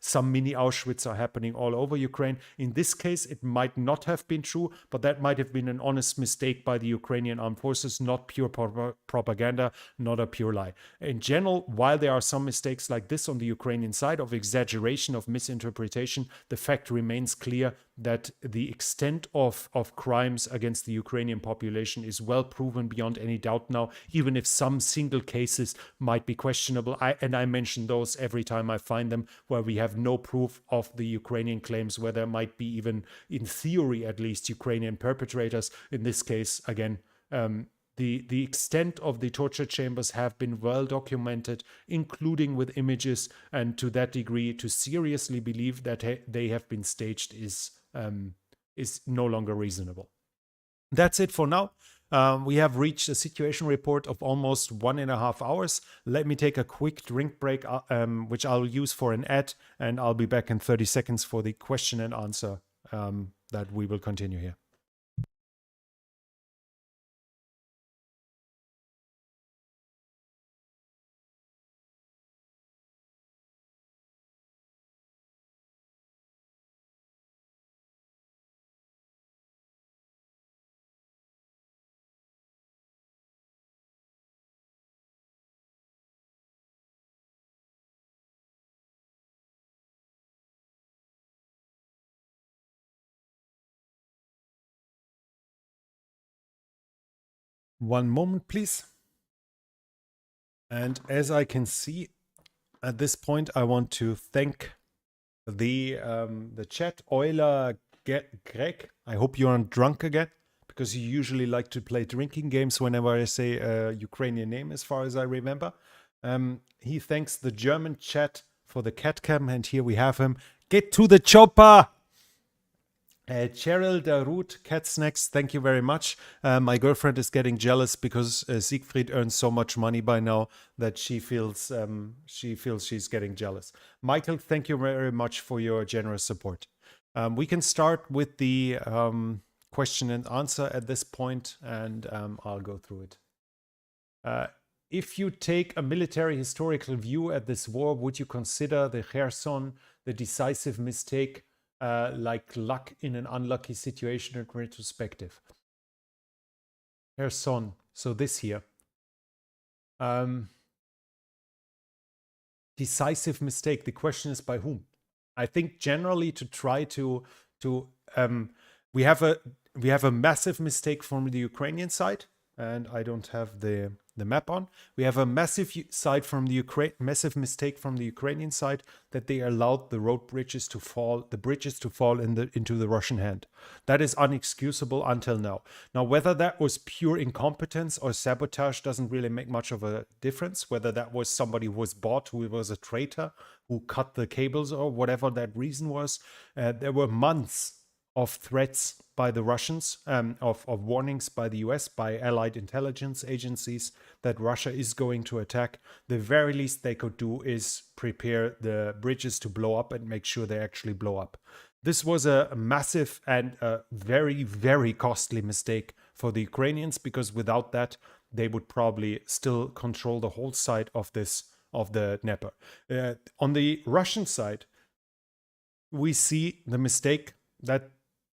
some mini Auschwitz are happening all over Ukraine. In this case, it might not have been true, but that might have been an honest mistake by the Ukrainian armed forces, not pure propaganda, not a pure lie. In general, while there are some mistakes like this on the Ukrainian side of exaggeration, of misinterpretation, the fact remains clear that the extent of crimes against the Ukrainian population is well proven beyond any doubt now, even if some single cases might be questionable. I mention those every time I find them, where we have no proof of the Ukrainian claims, where there might be, even in theory at least, Ukrainian perpetrators. In this case, again, the extent of the torture chambers have been well documented, including with images, and to that degree, to seriously believe that they have been staged is no longer reasonable. That's it for now. We have reached a situation report of almost 1.5 hours. Let me take a quick drink break, which I'll use for an ad, and I'll be back in 30 seconds for the question and answer that we will continue here. One moment, please. And as I can see, at this point, I want to thank the chat. Euler Greg, I hope you aren't drunk again, because you usually like to play drinking games whenever I say a Ukrainian name, as far as I remember. He thanks the German chat for the cat cam, and here we have him. Get to the chopper! Cheryl Darut, Cat Snacks, thank you very much. My girlfriend is getting jealous because Siegfried earns so much money by now that she feels she's getting jealous. Michael, thank you very much for your generous support. We can start with the question and answer at this point, and I'll go through it. If you take a military historical view at this war, would you consider the Kherson the decisive mistake, like luck in an unlucky situation in retrospective? Kherson, so this here. Decisive mistake. The question is by whom? I think generally to try to we have a massive mistake from the Ukrainian side, and I don't have the map on. We have a massive mistake from the Ukrainian side, that they allowed the bridges to fall into the Russian hand. That is unexcusable until now. Now, whether that was pure incompetence or sabotage doesn't really make much of a difference. Whether that was somebody who was bought, who was a traitor, who cut the cables, or whatever that reason was, there were months of threats by the Russians, of warnings by the US, by allied intelligence agencies that Russia is going to attack. The very least they could do is prepare the bridges to blow up and make sure they actually blow up. This was a massive and a very, very costly mistake for the Ukrainians, because without that, they would probably still control the whole side of the Dnieper. On the Russian side, we see the mistake that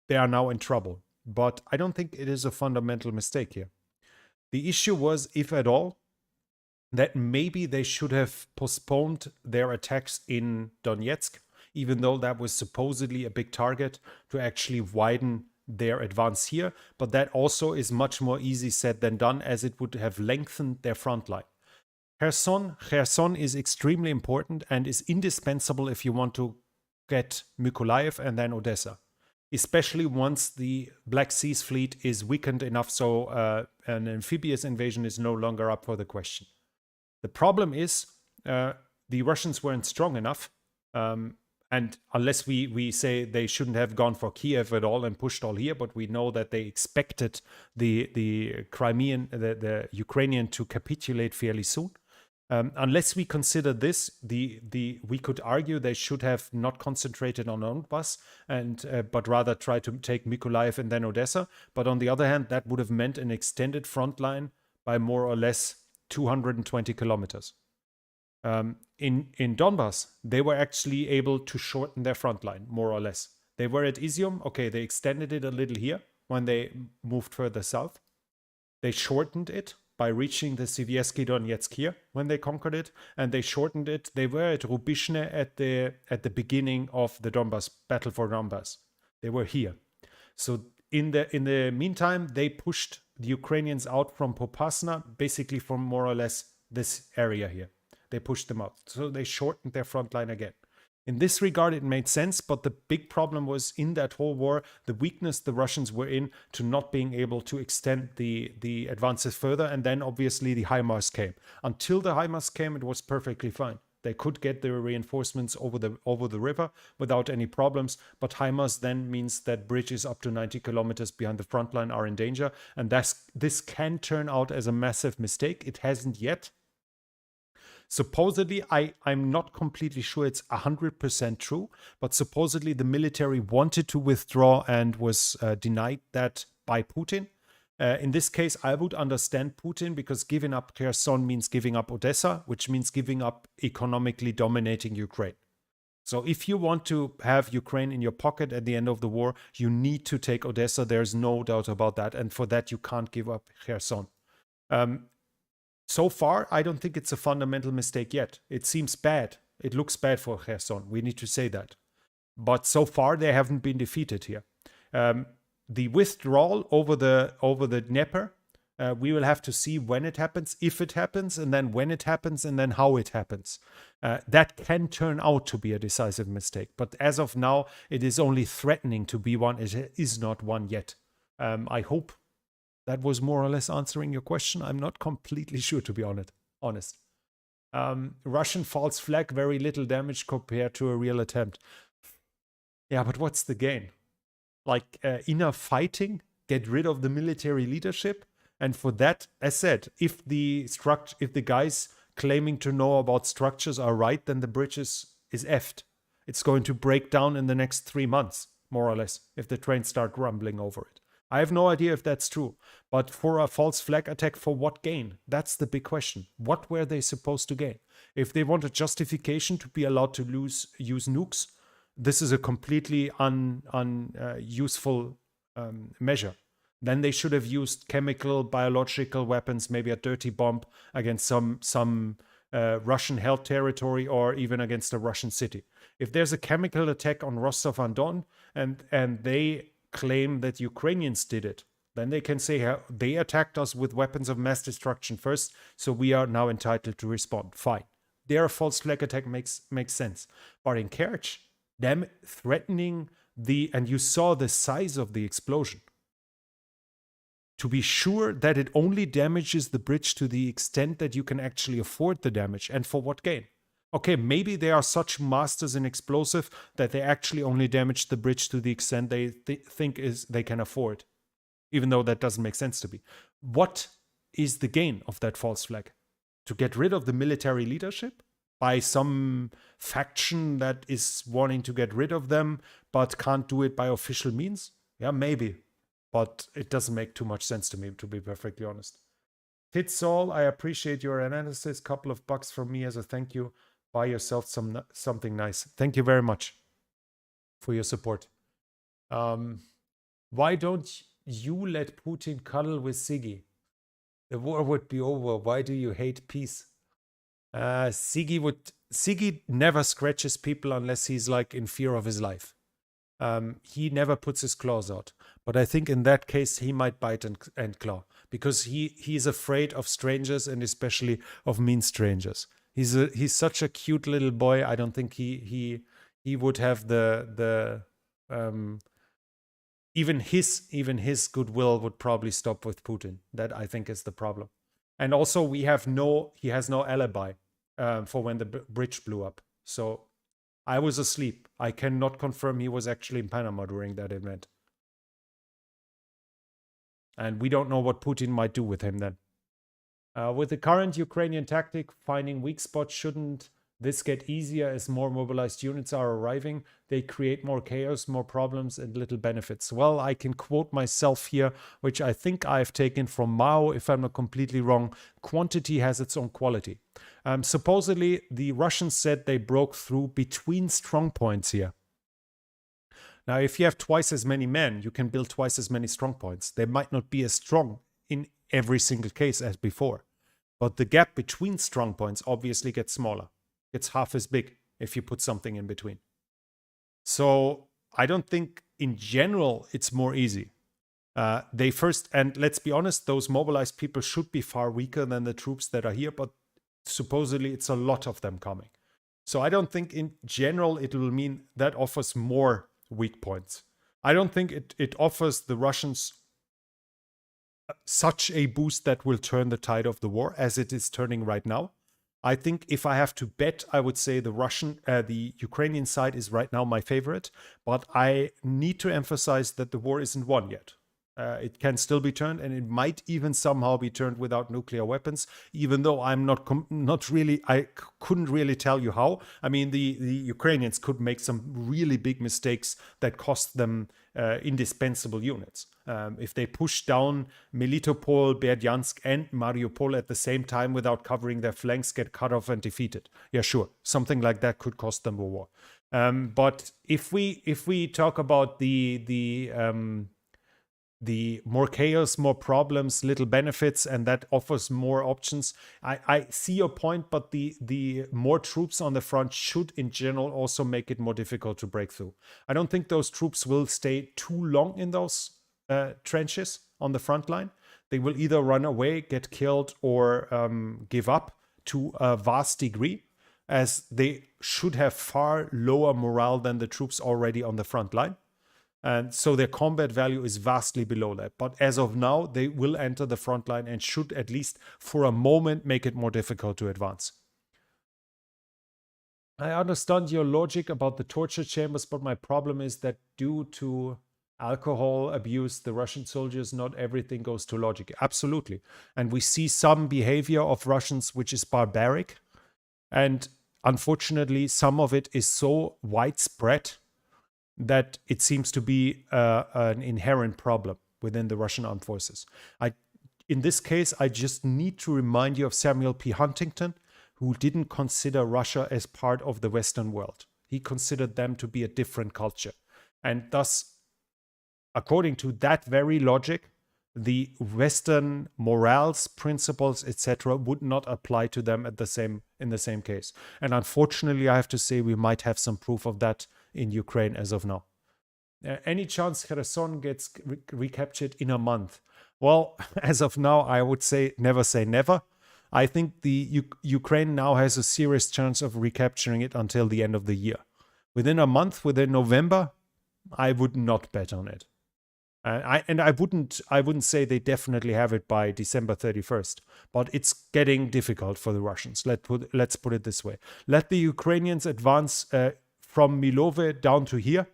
they are now in trouble. But I don't think it is a fundamental mistake here. The issue was, if at all, that maybe they should have postponed their attacks in Donetsk, even though that was supposedly a big target, to actually widen their advance here. But that also is much more easy said than done, as it would have lengthened their front line. Kherson is extremely important and is indispensable if you want to get Mykolaiv and then Odessa, especially once the Black Sea's fleet is weakened enough so an amphibious invasion is no longer up for the question. The problem is the Russians weren't strong enough, and unless we say they shouldn't have gone for Kiev at all and pushed all here, but we know that they expected the Crimean, the Ukrainian to capitulate fairly soon. Unless we consider this, we could argue they should have not concentrated on Donbass but rather try to take Mykolaiv and then Odessa. But on the other hand, that would have meant an extended front line by more or less 220 kilometers. In Donbass, they were actually able to shorten their front line, more or less. They were at Izium. Okay, they extended it a little here when they moved further south. They shortened it by reaching the Sivyersky Donetsk here when they conquered it, and they shortened it. They were at Rubishne at the beginning of the Donbass battle for Donbass. They were here. So in the meantime, they pushed the Ukrainians out from Popasna, basically from more or less this area here. They pushed them out. So they shortened their front line again. In this regard, it made sense, but the big problem was in that whole war, the weakness the Russians were in to not being able to extend the advances further. And then obviously the HIMARS came. Until the HIMARS came, it was perfectly fine. They could get their reinforcements over the river without any problems. But HIMARS then means that bridges up to 90 kilometers behind the front line are in danger. And this can turn out as a massive mistake. It hasn't yet. Supposedly, I'm not completely sure it's 100% true, but supposedly the military wanted to withdraw and was denied that by Putin. In this case, I would understand Putin because giving up Kherson means giving up Odessa, which means giving up economically dominating Ukraine. So if you want to have Ukraine in your pocket at the end of the war, you need to take Odessa. There's no doubt about that. And for that, you can't give up Kherson. So far, I don't think it's a fundamental mistake yet. It seems bad. It looks bad for Kherson. We need to say that. But so far, they haven't been defeated here. The withdrawal over the Dnieper, we will have to see when it happens, if it happens, and then when it happens, and then how it happens. That can turn out to be a decisive mistake. But as of now, it is only threatening to be one. It is not one yet. I hope that was more or less answering your question. I'm not completely sure, to be honest. Russian false flag, very little damage compared to a real attempt. Yeah, but what's the gain? Like inner fighting, get rid of the military leadership, and for that, as said, if the guys claiming to know about structures are right, then the bridge is effed. It's going to break down in the next 3 months, more or less, if the trains start rumbling over it. I have no idea if that's true, but for a false flag attack, for what gain? That's the big question. What were they supposed to gain? If they want a justification to be allowed to use nukes, this is a completely unuseful measure. Then they should have used chemical, biological weapons, maybe a dirty bomb against some Russian held territory or even against a Russian city. If there's a chemical attack on Rostov-on-Don and they claim that Ukrainians did it, then they can say they attacked us with weapons of mass destruction first, so we are now entitled to respond. Fine. Their false flag attack makes sense. But in Kerch, them threatening and you saw the size of the explosion. To be sure that it only damages the bridge to the extent that you can actually afford the damage, and for what gain? Okay, maybe they are such masters in explosive that they actually only damage the bridge to the extent they think they can afford, even though that doesn't make sense to me. What is the gain of that false flag? To get rid of the military leadership by some faction that is wanting to get rid of them but can't do it by official means? Yeah, maybe. But it doesn't make too much sense to me, to be perfectly honest. Titsall, I appreciate your analysis. Couple of bucks from me as a thank you. Buy yourself something nice. Thank you very much for your support. Why don't you let Putin cuddle with Siggy? The war would be over. Why do you hate peace? Siggy never scratches people unless he's like in fear of his life. He never puts his claws out. But I think in that case, he might bite and claw because he's afraid of strangers and especially of mean strangers. He's such a cute little boy. I don't think he would have even his goodwill would probably stop with Putin. That I think is the problem. And also he has no alibi for when the bridge blew up. So I was asleep. I cannot confirm he was actually in Panama during that event. And we don't know what Putin might do with him then. With the current Ukrainian tactic, finding weak spots, shouldn't this get easier as more mobilized units are arriving? They create more chaos, more problems, and little benefits. Well, I can quote myself here, which I think I've taken from Mao, if I'm not completely wrong. Quantity has its own quality. Supposedly, the Russians said they broke through between strong points here. Now, if you have twice as many men, you can build twice as many strong points. They might not be as strong in every single case as before. But the gap between strong points obviously gets smaller. It's half as big if you put something in between. So I don't think in general it's more easy. And let's be honest, those mobilized people should be far weaker than the troops that are here, but supposedly it's a lot of them coming. So I don't think in general it will mean that offers more weak points. I don't think it offers the Russians such a boost that will turn the tide of the war as it is turning right now. I think if I have to bet, I would say the Ukrainian side is right now my favorite. But I need to emphasize that the war isn't won yet. It can still be turned, and it might even somehow be turned without nuclear weapons. Even though I'm not really, I couldn't really tell you how. I mean, the Ukrainians could make some really big mistakes that cost them indispensable units. If they push down Melitopol, Berdyansk, and Mariupol at the same time without covering their flanks, get cut off and defeated. Yeah, sure, something like that could cost them a war. But if we talk about the more chaos, more problems, little benefits, and that offers more options. I see your point, but the more troops on the front should in general also make it more difficult to break through. I don't think those troops will stay too long in those trenches on the front line. They will either run away, get killed, or give up to a vast degree, as they should have far lower morale than the troops already on the front line. And so their combat value is vastly below that. But as of now, they will enter the front line and should, at least for a moment, make it more difficult to advance. I understand your logic about the torture chambers, but my problem is that due to alcohol abuse, the Russian soldiers, not everything goes to logic. Absolutely. And we see some behavior of Russians which is barbaric. And unfortunately, some of it is so widespread that it seems to be an inherent problem within the Russian armed forces. In this case, I just need to remind you of Samuel P. Huntington, who didn't consider Russia as part of the Western world. He considered them to be a different culture. And thus, according to that very logic, the Western morals, principles, etc., would not apply to them in the same case. And unfortunately, I have to say we might have some proof of that in Ukraine as of now. Any chance Kherson gets recaptured in a month? Well, as of now, I would say never. I think the Ukraine now has a serious chance of recapturing it until the end of the year. Within a month, within November, I would not bet on it. I wouldn't say they definitely have it by December 31st, but it's getting difficult for the Russians. Let's put it this way. Let the Ukrainians advance from Milove down to here,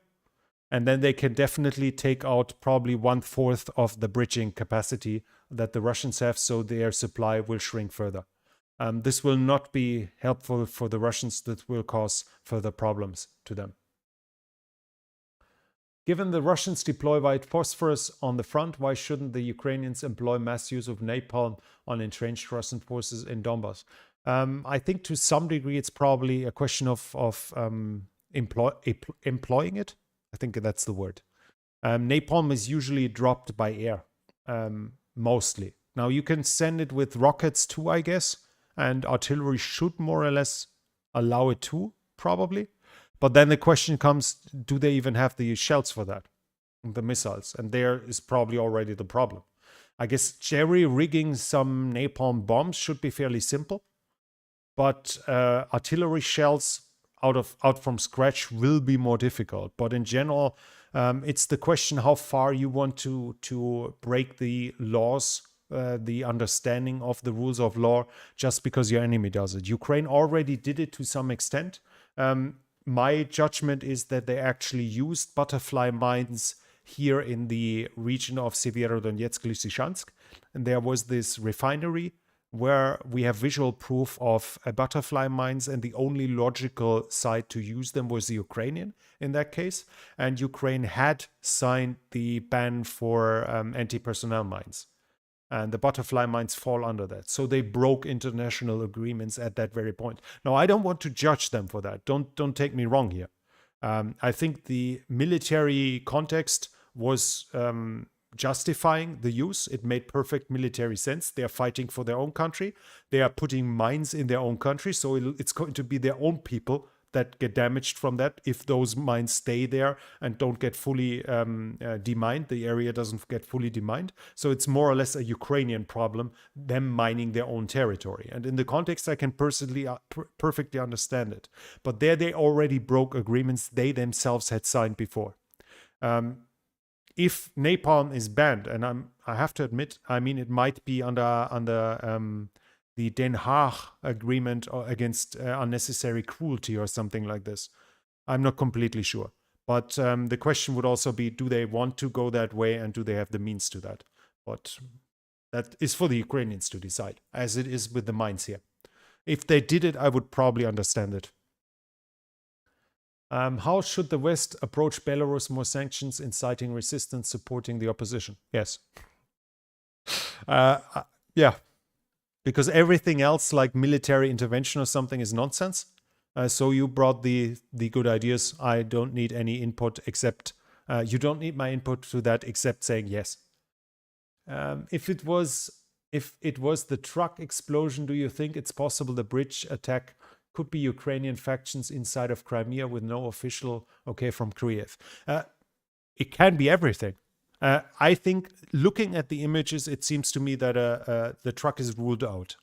and then they can definitely take out probably 1/4 of the bridging capacity that the Russians have, so their supply will shrink further. This will not be helpful for the Russians. That will cause further problems to them. Given the Russians deploy white phosphorus on the front, why shouldn't the Ukrainians employ mass use of napalm on entrenched Russian forces in Donbass? I think to some degree it's probably a question of employing it. I think that's the word. Napalm is usually dropped by air, mostly. Now you can send it with rockets too, I guess, and artillery should more or less allow it too, probably. But then the question comes, do they even have the shells for that? The missiles. And there is probably already the problem. I guess jerry-rigging some napalm bombs should be fairly simple. But artillery shells out from scratch will be more difficult. But in general, it's the question how far you want to break the laws, the understanding of the rules of law, just because your enemy does it. Ukraine already did it to some extent. My judgment is that they actually used butterfly mines here in the region of Severodonetsk, Lysychansk. And there was this refinery where we have visual proof of butterfly mines, and the only logical site to use them was the Ukrainian in that case. And Ukraine had signed the ban for anti-personnel mines. And the butterfly mines fall under that. So they broke international agreements at that very point. Now, I don't want to judge them for that. Don't take me wrong here. I think the military context was justifying the use. It made perfect military sense. They are fighting for their own country. They are putting mines in their own country. So it's going to be their own people that get damaged from that if those mines stay there and don't get fully demined. The area doesn't get fully demined. So it's more or less a Ukrainian problem, them mining their own territory. And in the context, I can personally perfectly understand it. But there they already broke agreements they themselves had signed before. If napalm is banned, and I have to admit, I mean, it might be under the Den Haag agreement against unnecessary cruelty or something like this. I'm not completely sure. But the question would also be, do they want to go that way and do they have the means to that? But that is for the Ukrainians to decide, as it is with the mines here. If they did it, I would probably understand it. How should the West approach Belarus? More sanctions, inciting resistance, supporting the opposition? Yes. Yeah. Because everything else, like military intervention or something, is nonsense. So you brought the good ideas. I don't need any input except... you don't need my input to that except saying yes. If it was the truck explosion, do you think it's possible the bridge attack could be Ukrainian factions inside of Crimea with no official okay from Kyiv? It can be everything. I think looking at the images, it seems to me that the truck is ruled out.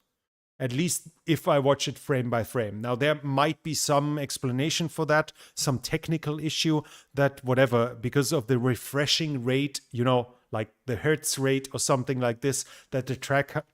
At least if I watch it frame by frame. Now, there might be some explanation for that, some technical issue that whatever, because of the refreshing rate, you know, like the hertz rate or something like this, that the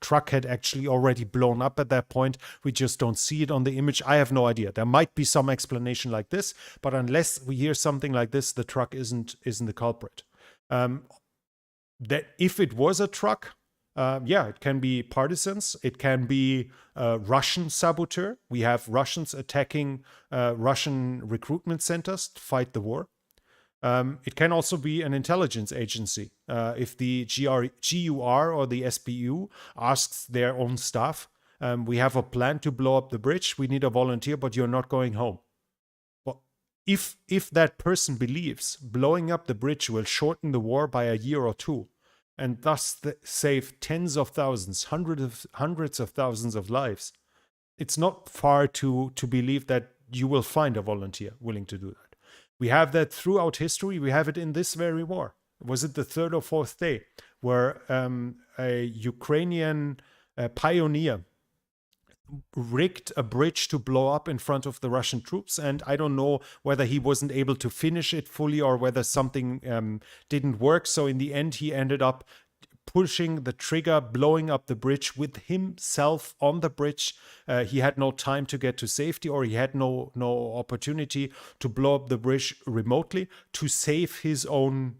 truck had actually already blown up at that point. We just don't see it on the image. I have no idea. There might be some explanation like this, but unless we hear something like this, the truck isn't the culprit. That if it was a truck, yeah, it can be partisans. It can be Russian saboteur. We have Russians attacking Russian recruitment centers to fight the war. It can also be an intelligence agency. If the GUR or the SBU asks their own staff, we have a plan to blow up the bridge. We need a volunteer, but you're not going home. Well, if that person believes blowing up the bridge will shorten the war by a year or two, and thus save tens of thousands, hundreds of thousands of lives, it's not far to believe that you will find a volunteer willing to do that. We have that throughout history. We have it in this very war. Was it the third or fourth day where a Ukrainian pioneer rigged a bridge to blow up in front of the Russian troops? And I don't know whether he wasn't able to finish it fully or whether something didn't work. So in the end, he ended up pushing the trigger, blowing up the bridge with himself on the bridge. He had no time to get to safety, or he had no opportunity to blow up the bridge remotely to save his own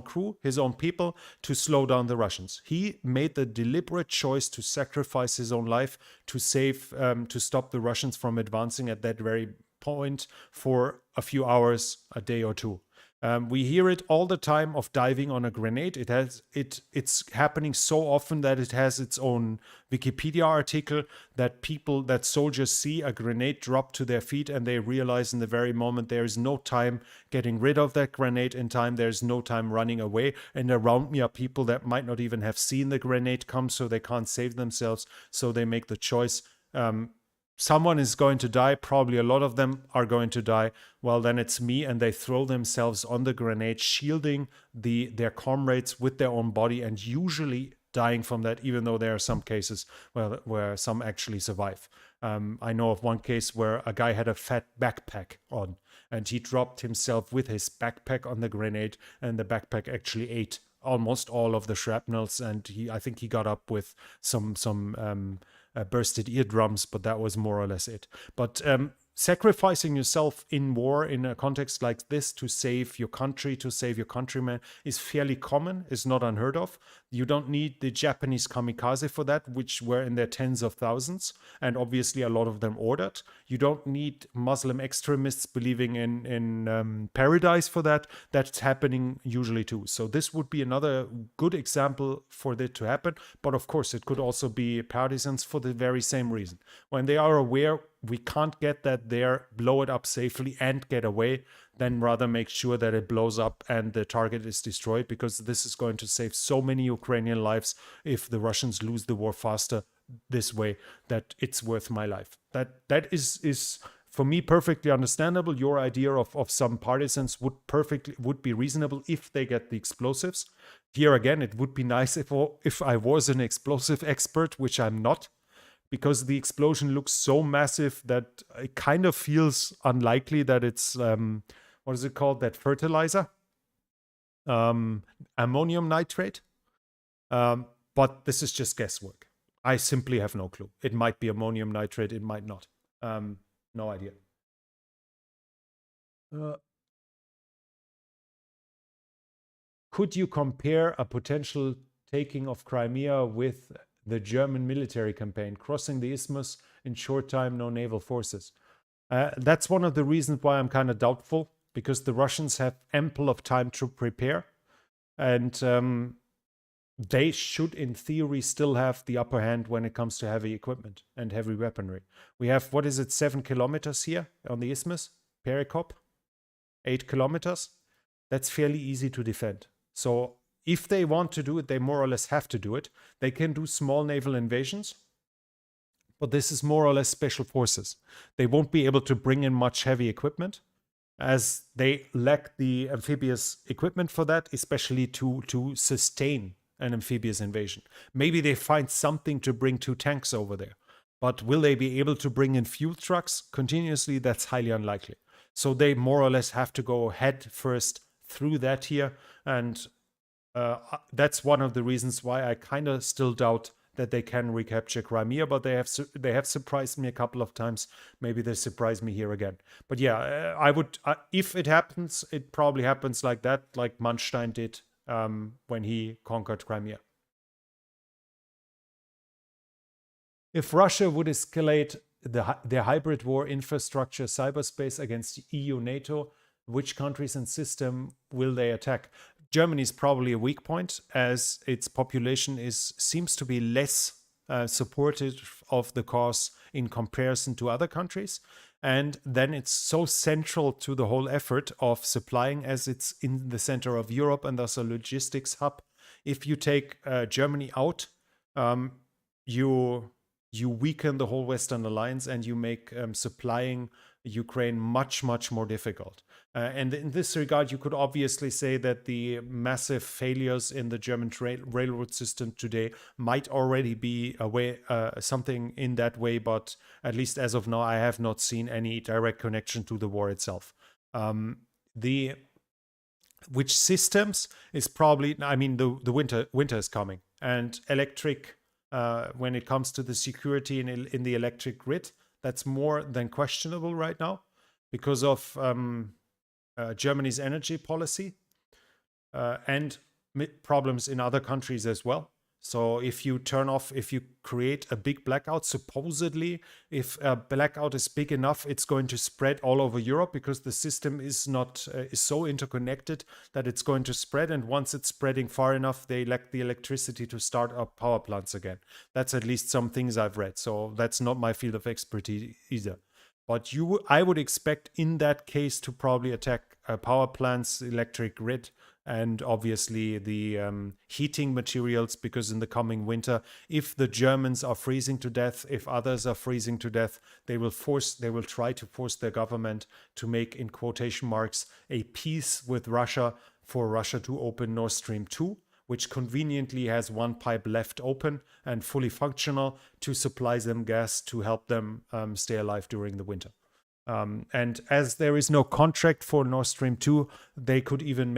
crew, his own people, to slow down the Russians. He made the deliberate choice to sacrifice his own life to save, to stop the Russians from advancing at that very point for a few hours, a day or two. We hear it all the time of diving on a grenade. It's happening so often that it has its own Wikipedia article, that soldiers see a grenade drop to their feet and they realize in the very moment there is no time getting rid of that grenade in time. There's no time running away. And around me are people that might not even have seen the grenade come, so they can't save themselves. So they make the choice. Someone is going to die, probably a lot of them are going to die. Well, then it's me, and they throw themselves on the grenade, shielding their comrades with their own body, and usually dying from that, even though there are some cases where some actually survive. I know of one case where a guy had a fat backpack on, and he dropped himself with his backpack on the grenade, and the backpack actually ate almost all of the shrapnels, and I think he got up with some bursted eardrums, but that was more or less it. But sacrificing yourself in war in a context like this to save your country, to save your countrymen, is fairly common, is not unheard of. You don't need the Japanese kamikaze for that, which were in their tens of thousands, and obviously a lot of them ordered. You don't need Muslim extremists believing in paradise for that. That's happening usually too. So this would be another good example for that to happen. But of course, it could also be partisans for the very same reason. When they are aware we can't get that there, blow it up safely and get away, then rather make sure that it blows up and the target is destroyed, because this is going to save so many Ukrainian lives if the Russians lose the war faster this way, that it's worth my life. That is for me, perfectly understandable. Your idea of some partisans would be reasonable if they get the explosives. Here again, it would be nice if I was an explosive expert, which I'm not, because the explosion looks so massive that it kind of feels unlikely that it's what is it called? That fertilizer, ammonium nitrate. But this is just guesswork. I simply have no clue. It might be ammonium nitrate. It might not. No idea. Could you compare a potential taking of Crimea with the German military campaign, crossing the isthmus in short time, no naval forces? That's one of the reasons why I'm kind of doubtful, because the Russians have ample of time to prepare, and they should, in theory, still have the upper hand when it comes to heavy equipment and heavy weaponry. We have, 7 kilometers here on the isthmus, Perikop, 8 kilometers. That's fairly easy to defend. So if they want to do it, they more or less have to do it. They can do small naval invasions, but this is more or less special forces. They won't be able to bring in much heavy equipment, as they lack the amphibious equipment for that, especially to sustain an amphibious invasion. Maybe they find something to bring 2 tanks over there, but will they be able to bring in fuel trucks continuously? That's highly unlikely. So they more or less have to go head first through that here, and that's one of the reasons why I kind of still doubt that they can recapture Crimea, but they have surprised me a couple of times. Maybe they surprise me here again. But yeah, I would, if it happens, it probably happens like that, like Manstein did when he conquered Crimea. If Russia would escalate their hybrid war infrastructure cyberspace against EU, NATO, which countries and system will they attack? Germany is probably a weak point, as its population seems to be less supportive of the cause in comparison to other countries. And then it's so central to the whole effort of supplying, as it's in the center of Europe and thus a logistics hub. If you take Germany out, you weaken the whole Western alliance, and you make supplying Ukraine much, much more difficult. And in this regard, you could obviously say that the massive failures in the German railroad system today might already be something in that way, but at least as of now, I have not seen any direct connection to the war itself. Which systems is probably, I mean, the winter is coming, and electric, when it comes to the security in the electric grid, that's more than questionable right now because of Germany's energy policy and problems in other countries as well. So if you create a big blackout, supposedly, if a blackout is big enough, it's going to spread all over Europe, because the system is so interconnected that it's going to spread. And once it's spreading far enough, they lack the electricity to start up power plants again. That's at least some things I've read. So that's not my field of expertise either. But I would expect in that case to probably attack power plants, electric grid, and obviously the heating materials, because in the coming winter, if the Germans are freezing to death, if others are freezing to death, they will try to force their government to make, in quotation marks, a peace with Russia for Russia to open Nord Stream 2, which conveniently has one pipe left open and fully functional to supply them gas to help them stay alive during the winter. And as there is no contract for Nord Stream 2, they could even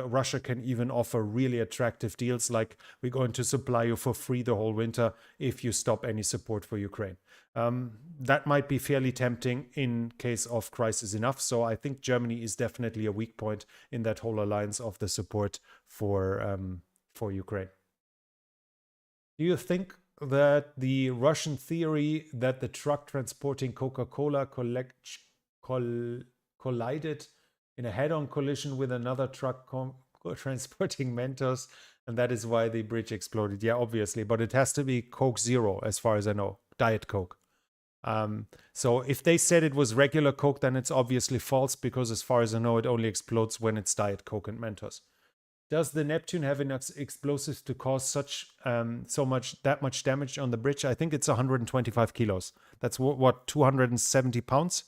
Russia can even offer really attractive deals, like, we're going to supply you for free the whole winter if you stop any support for Ukraine. That might be fairly tempting in case of crisis enough. So I think Germany is definitely a weak point in that whole alliance of the support for Ukraine. Do you think that the Russian theory that the truck transporting Coca-Cola collided in a head-on collision with another truck transporting Mentos, and that is why the bridge exploded? Yeah, obviously, but it has to be Coke Zero, as far as I know, Diet Coke. So if they said it was regular Coke, then it's obviously false, because as far as I know, it only explodes when it's Diet Coke and Mentos. Does the Neptune have enough explosives to cause that much damage on the bridge? I think it's 125 kilos. That's what 270 pounds.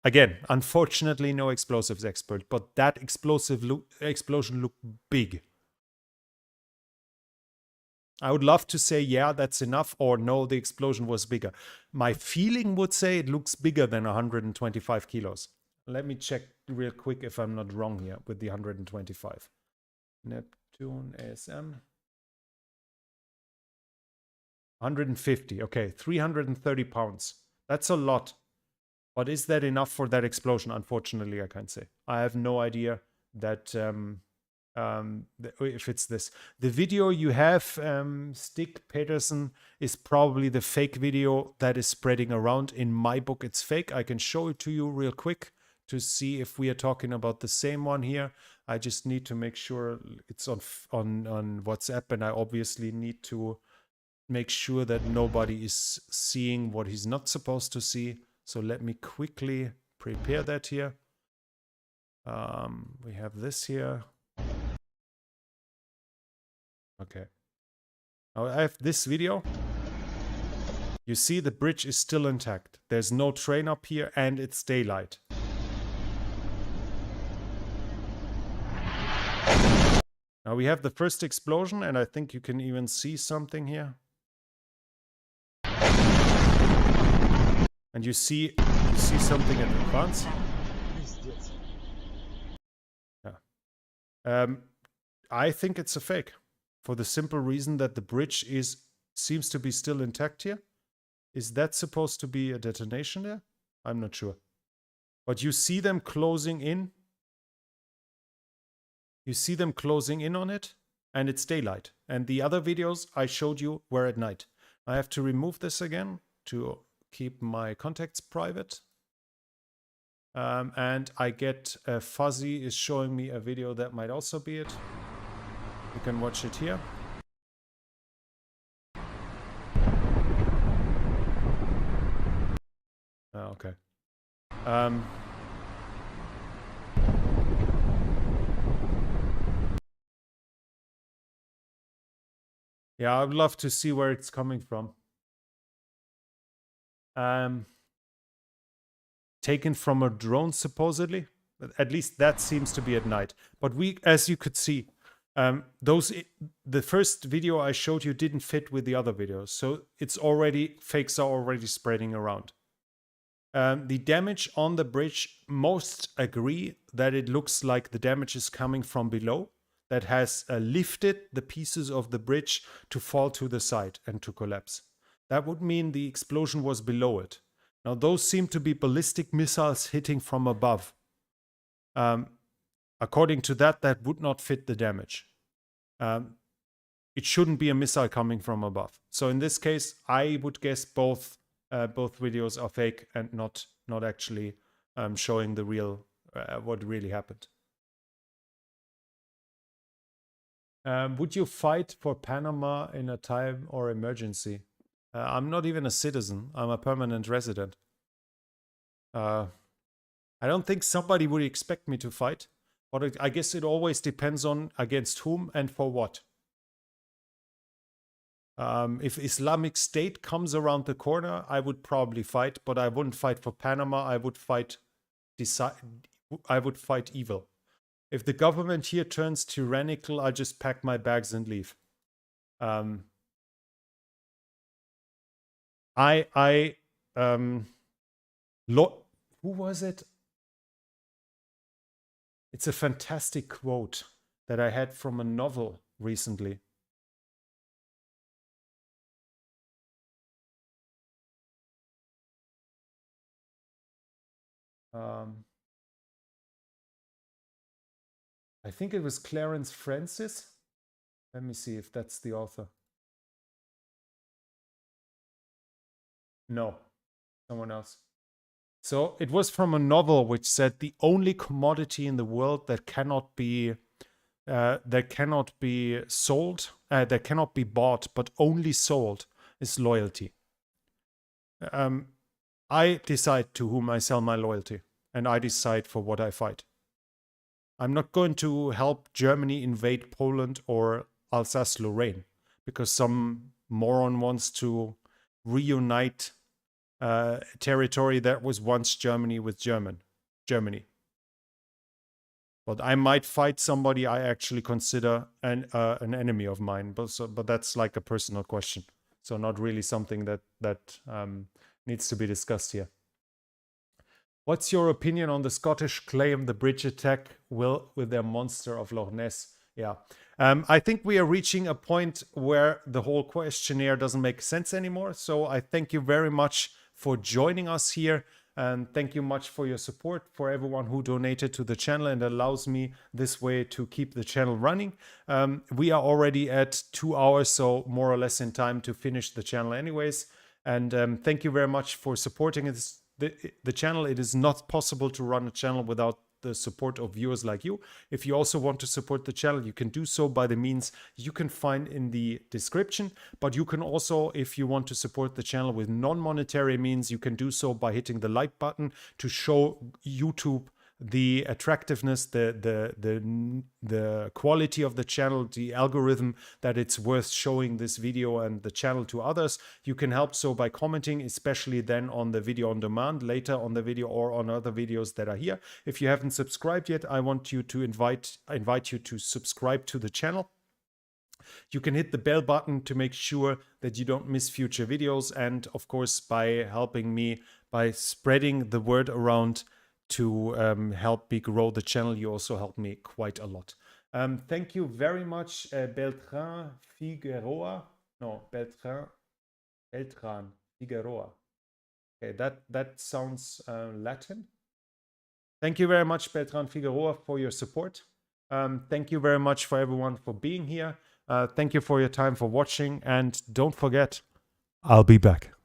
Again, unfortunately, no explosives expert, but that explosion looked big. I would love to say, yeah, that's enough, or no, the explosion was bigger. My feeling would say it looks bigger than 125 kilos. Let me check real quick if I'm not wrong here with the 125. Neptune ASM. 150. Okay, 330 pounds. That's a lot. But is that enough for that explosion? Unfortunately, I can't say. I have no idea that if it's this. The video you have, Stig Peterson, is probably the fake video that is spreading around. In my book, it's fake. I can show it to you real quick to see if we are talking about the same one here. I just need to make sure it's on WhatsApp, and I obviously need to make sure that nobody is seeing what he's not supposed to see. So let me quickly prepare that here. We have this here. Okay. Now I have this video. You see the bridge is still intact. There's no train up here and it's daylight. Now we have the first explosion, and I think you can even see something here. And you see something in advance. Yeah. I think it's a fake, for the simple reason that the bridge seems to be still intact here. Is that supposed to be a detonation there? I'm not sure. But you see them closing in. You see them closing in on it, and it's daylight. And the other videos I showed you were at night. I have to remove this again to keep my contacts private. And I get Fuzzy is showing me a video that might also be it. You can watch it here. Okay. Yeah, I would love to see where it's coming from. Taken from a drone, supposedly. At least that seems to be at night. But as you could see, the first video I showed you didn't fit with the other videos. So fakes are already spreading around. The damage on the bridge, most agree that it looks like the damage is coming from below, that has lifted the pieces of the bridge to fall to the side and to collapse. That would mean the explosion was below it. Now, those seem to be ballistic missiles hitting from above. According to that would not fit the damage. It shouldn't be a missile coming from above. So in this case, I would guess both videos are fake and not actually showing the real what really happened. Would you fight for Panama in a time or emergency? I'm not even a citizen. I'm a permanent resident. I don't think somebody would expect me to fight, but I guess it always depends on against whom and for what. If Islamic State comes around the corner, I would probably fight, but I wouldn't fight for Panama. I would fight evil. If the government here turns tyrannical, I'll just pack my bags and leave. Who was it? It's a fantastic quote that I had from a novel recently. I think it was Clarence Francis. Let me see if that's the author. No, someone else. So it was from a novel which said the only commodity in the world that cannot be sold, that cannot be bought, but only sold is loyalty. I decide to whom I sell my loyalty, and I decide for what I fight. I'm not going to help Germany invade Poland or Alsace-Lorraine because some moron wants to reunite territory that was once Germany with Germany. But I might fight somebody I actually consider an enemy of mine. But that's like a personal question. So not really something that needs to be discussed here. What's your opinion on the Scottish claim the bridge attack will with their monster of Loch Ness? Yeah, I think we are reaching a point where the whole questionnaire doesn't make sense anymore. So I thank you very much for joining us here. And thank you much for your support, for everyone who donated to the channel and allows me this way to keep the channel running. We are already at 2 hours, so more or less in time to finish the channel anyways. And thank you very much for supporting the channel. It is not possible to run a channel without the support of viewers like you. If you also want to support the channel, you can do so by the means you can find in the description. But you can also, if you want to support the channel with non-monetary means, you can do so by hitting the like button to show YouTube the attractiveness, the quality of the channel, the algorithm, that it's worth showing this video and the channel to others. You can help so by commenting, especially then on the video on demand, later on the video or on other videos that are here. If you haven't subscribed yet, I want you to invite you to subscribe to the channel. You can hit the bell button to make sure that you don't miss future videos. And of course, by helping me by spreading the word around to help me grow the channel, you also help me quite a lot. Thank you very much, Beltran Figueroa. No, Beltran Figueroa. Okay, that sounds Latin. Thank you very much, Beltran Figueroa, for your support. Thank you very much for everyone for being here. Thank you for your time for watching, and don't forget, I'll be back.